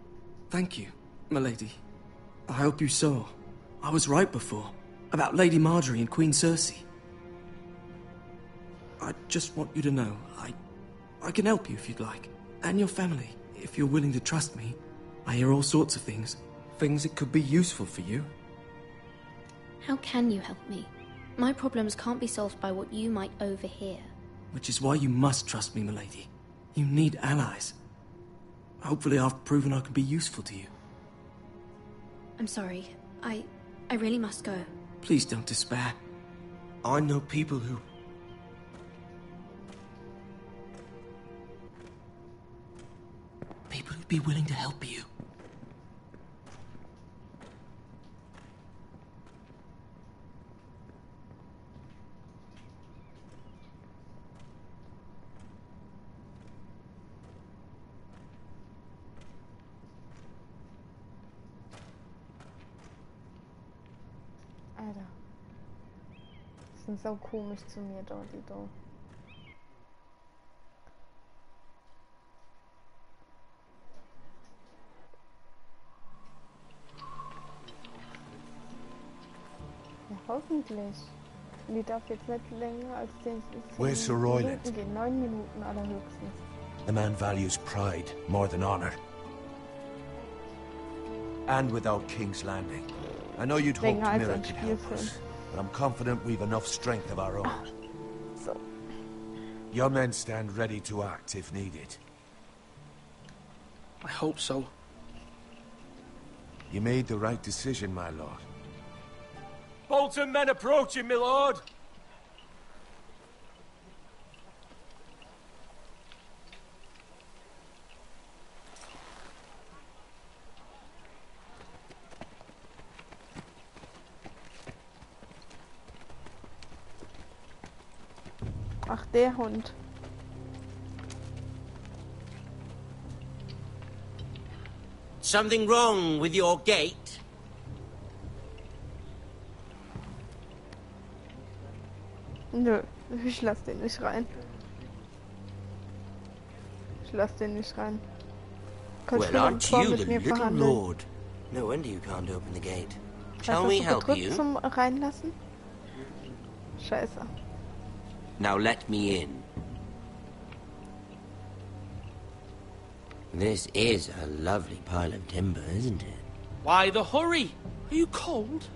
Thank you, milady. I hope you saw. I was right before. About Lady Marjorie and Queen Cersei. I just want you to know, I can help you if you'd like. And your family, if you're willing to trust me. I hear all sorts of things. Things that could be useful for you. How can you help me? My problems can't be solved by what you might overhear. Which is why you must trust me, milady. You need allies. Hopefully I've proven I can be useful to you. I'm sorry. I really must go. Please don't despair. I know people who... People who'd be willing to help you. Alter. Die sind so komisch zu mir dort, die da. Ja, hoffentlich. Die darf jetzt nicht länger als 10 Where's Sir Royland? Minuten gehen. 9 Minuten allerhöchstens. The man values pride more than honor. And without King's Landing. I know you'd hoped Mira could help us, but I'm confident we've enough strength of our own. So. Your men stand ready to act if needed. I hope so. You made the right decision, my lord. Bolton men approaching, my lord! Ach, der Hund. Something wrong with your gate? Nö, ich lass den nicht rein. Ich lass den nicht rein. Well, aren't you the little lord? No wonder you can't open the gate. Shall we help you? Zum Reinlassen? Scheiße. Now let me in. This is a lovely pile of timber, isn't it? Why the hurry? Are you cold?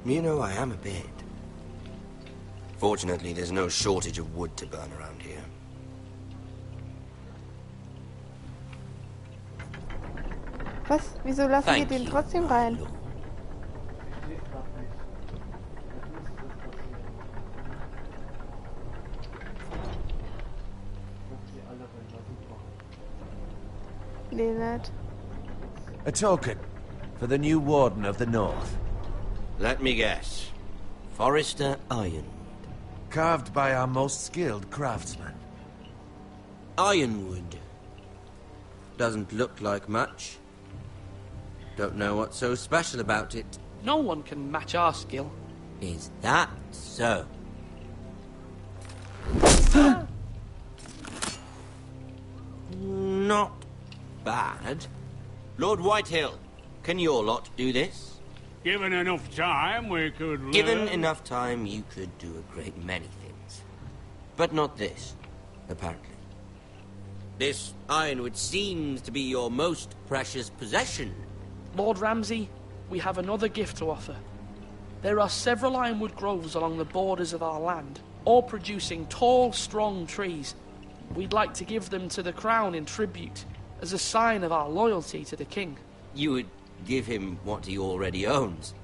You know, I am a bit. Fortunately, there's no shortage of wood to burn around here. Was? Wieso lassen wir den trotzdem rein? Nee, nicht. A token for the new Warden of the North. Let me guess. Forrester Ironwood. Carved by our most skilled craftsman. Ironwood. Doesn't look like much. Don't know what's so special about it. No one can match our skill. Is that so? Not bad. Lord Whitehill, can your lot do this? Given enough time, we could learn. Given enough time, you could do a great many things. But not this, apparently. This ironwood seems to be your most precious possession. Lord Ramsay, we have another gift to offer. There are several ironwood groves along the borders of our land, all producing tall, strong trees. We'd like to give them to the Crown in tribute, as a sign of our loyalty to the King. You would give him what he already owns.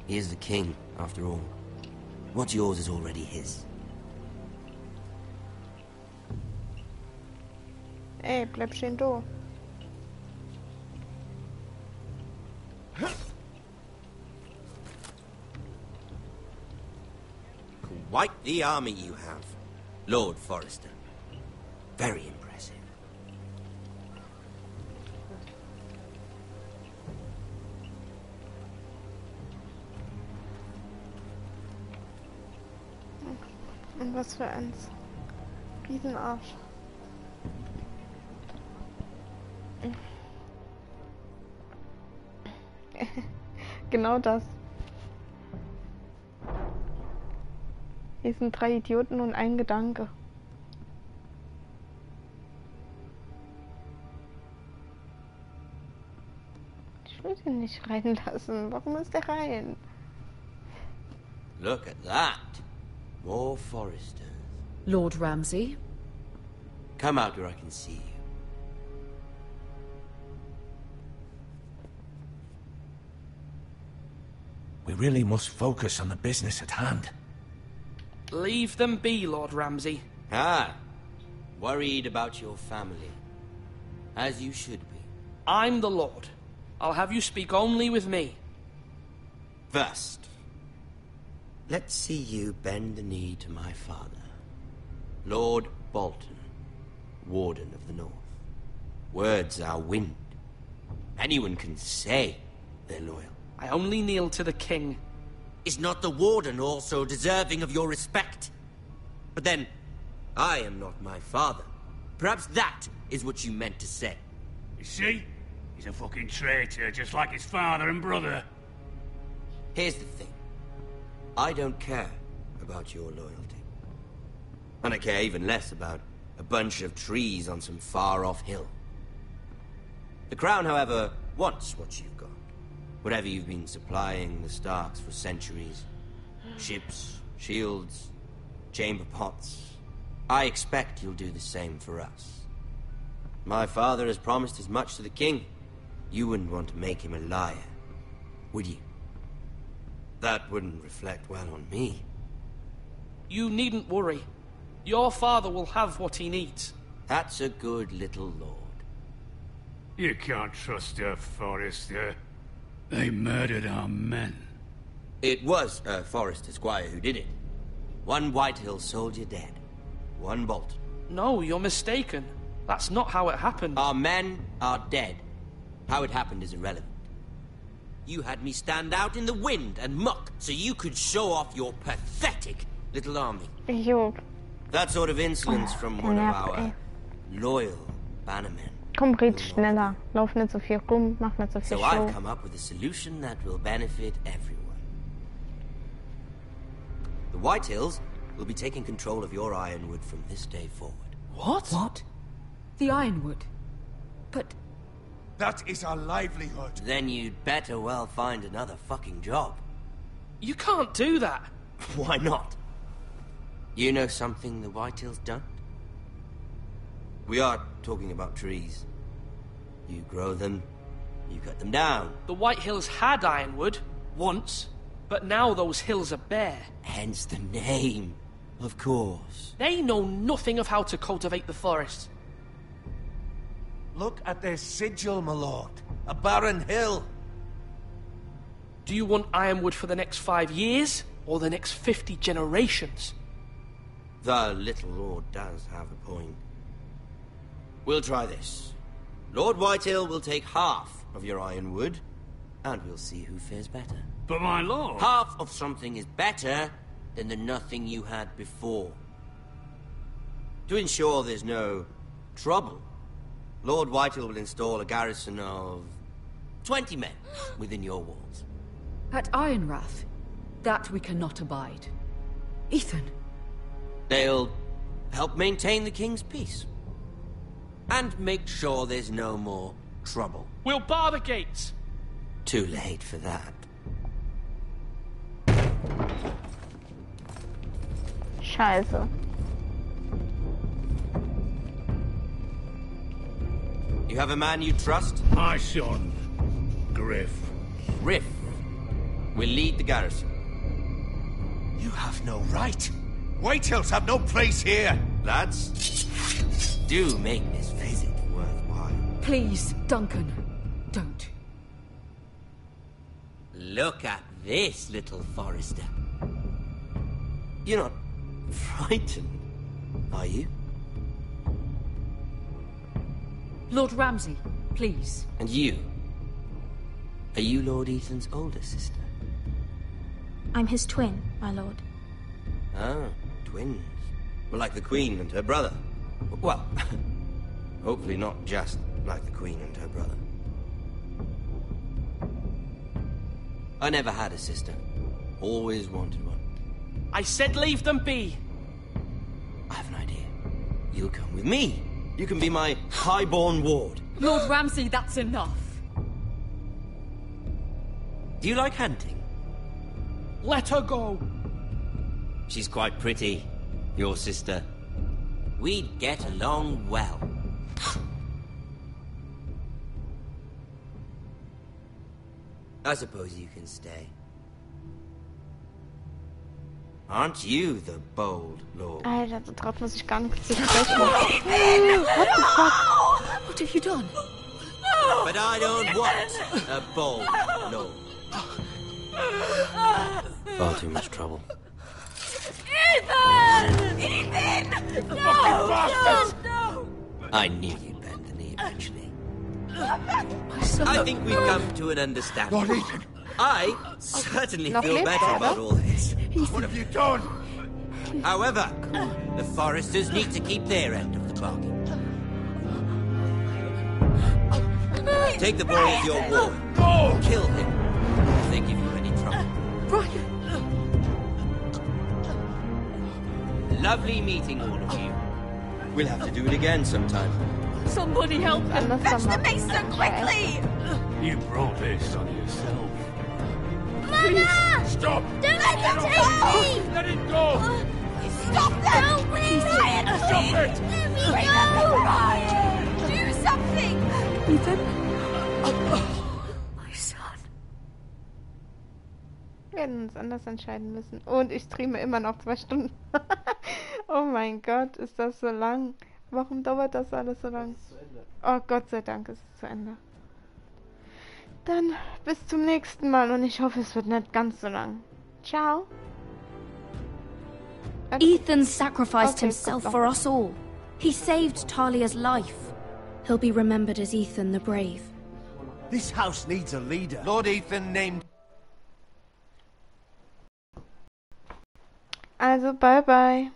He is the King, after all. What's yours is already his. Ey, bleib stehen du. Quite the army you have, Lord Forrester. Very impressive. Und was für eins. Riesenarsch. Genau das. Hier sind 3 Idioten und ein Gedanke. Ich will ihn nicht reinlassen. Warum ist er rein? Look at that. More Forresters. Lord Ramsay? Come out where I can see you. We really must focus on the business at hand. Leave them be, Lord Ramsay. Ah, worried about your family. As you should be. I'm the Lord. I'll have you speak only with me. First, let's see you bend the knee to my father, Lord Bolton, Warden of the North. Words are wind. Anyone can say they're loyal. I only kneel to the King. Is not the Warden also deserving of your respect? But then, I am not my father. Perhaps that is what you meant to say. You see? He's a fucking traitor, just like his father and brother. Here's the thing. I don't care about your loyalty. And I care even less about a bunch of trees on some far-off hill. The Crown, however, wants what you've got. Whatever you've been supplying the Starks for centuries. Ships, shields, chamber pots. I expect you'll do the same for us. My father has promised as much to the King. You wouldn't want to make him a liar, would you? That wouldn't reflect well on me. You needn't worry. Your father will have what he needs. That's a good little lord. You can't trust her, Forrester. They murdered our men. It was a Forrester squire who did it. One Whitehill soldier dead. One Bolton. No, you're mistaken. That's not how it happened. Our men are dead. How it happened is irrelevant. You had me stand out in the wind and muck so you could show off your pathetic little army. Idiot. That sort of insolence from one of our loyal bannermen. Komm, red schneller. Lauf nicht so viel rum, mach nicht so viel So Show. I've come up with a solution that will benefit everyone. The Whitehills will be taking control of your ironwood from this day forward. What? What? The ironwood? But... That is our livelihood. Then you'd better well find another fucking job. You can't do that. Why not? You know something the Whitehill's done? We are talking about trees. You grow them, you cut them down. The Whitehills had ironwood, once, but now those hills are bare. Hence the name, of course. They know nothing of how to cultivate the forest. Look at their sigil, my lord. A barren hill. Do you want ironwood for the next 5 years, or the next 50 generations? The little lord does have a point. We'll try this. Lord Whitehill will take half of your ironwood, and we'll see who fares better. But my lord... Half of something is better than the nothing you had before. To ensure there's no trouble, Lord Whitehill will install a garrison of 20 men within your walls. At Ironrath, that we cannot abide. Ethan. They'll help maintain the king's peace. And make sure there's no more trouble. We'll bar the gates. Too late for that. Scheiße. You have a man you trust? My son, Griff. Griff will lead the garrison. You have no right. Whitehills have no place here. Lads, do make this visit worthwhile. Please, Duncan, don't. Look at this, little forester. You're not frightened, are you? Lord Ramsay, please. And you? Are you Lord Ethan's older sister? I'm his twin, my lord. Ah, twins. Well, like the Queen and her brother. Well, hopefully not just like the Queen and her brother. I never had a sister. Always wanted one. I said leave them be. I have an idea. You'll come with me. You can be my highborn ward. Lord Ramsay, that's enough. Do you like hunting? Let her go. She's quite pretty, your sister. We'd get along well. I suppose you can stay. Aren't you the bold lord? Alter, so drauf muss ich gar nichts zu sprechen. What the fuck? What have you done? But I don't want a bold lord. Far too much trouble. Ethan! Ethan! No! I knew you'd bend the knee eventually. My son. I think we've come to an understanding. Lord Ethan! I certainly feel better about all this. What have you done? However, the Foresters need to keep their end of the bargain. Take the boy as your ward. No! Kill him if they give you any trouble. Brian! Lovely meeting all of you. We'll have to do it again sometime. Somebody help him! Fetch the mason quickly! You brought this on yourself. Mama! Stop! Don't let them take me! Let it go! Stop them! Help me! Ryan, Stop it! Let me go! Ryan! Do something! Ethan? My son. Wir werden uns anders entscheiden müssen. Und ich streame immer noch 2 Stunden. Oh mein Gott, ist das so lang. Warum dauert das alles so lang? Oh, Gott sei Dank ist es zu Ende. Dann bis zum nächsten Mal und ich hoffe, es wird nicht ganz so lang. Ciao. Ethan sacrificed himself for us all. He saved Talia's life. He'll be remembered as Ethan the Brave. This house needs a leader. Lord Ethan named... Also, bye bye.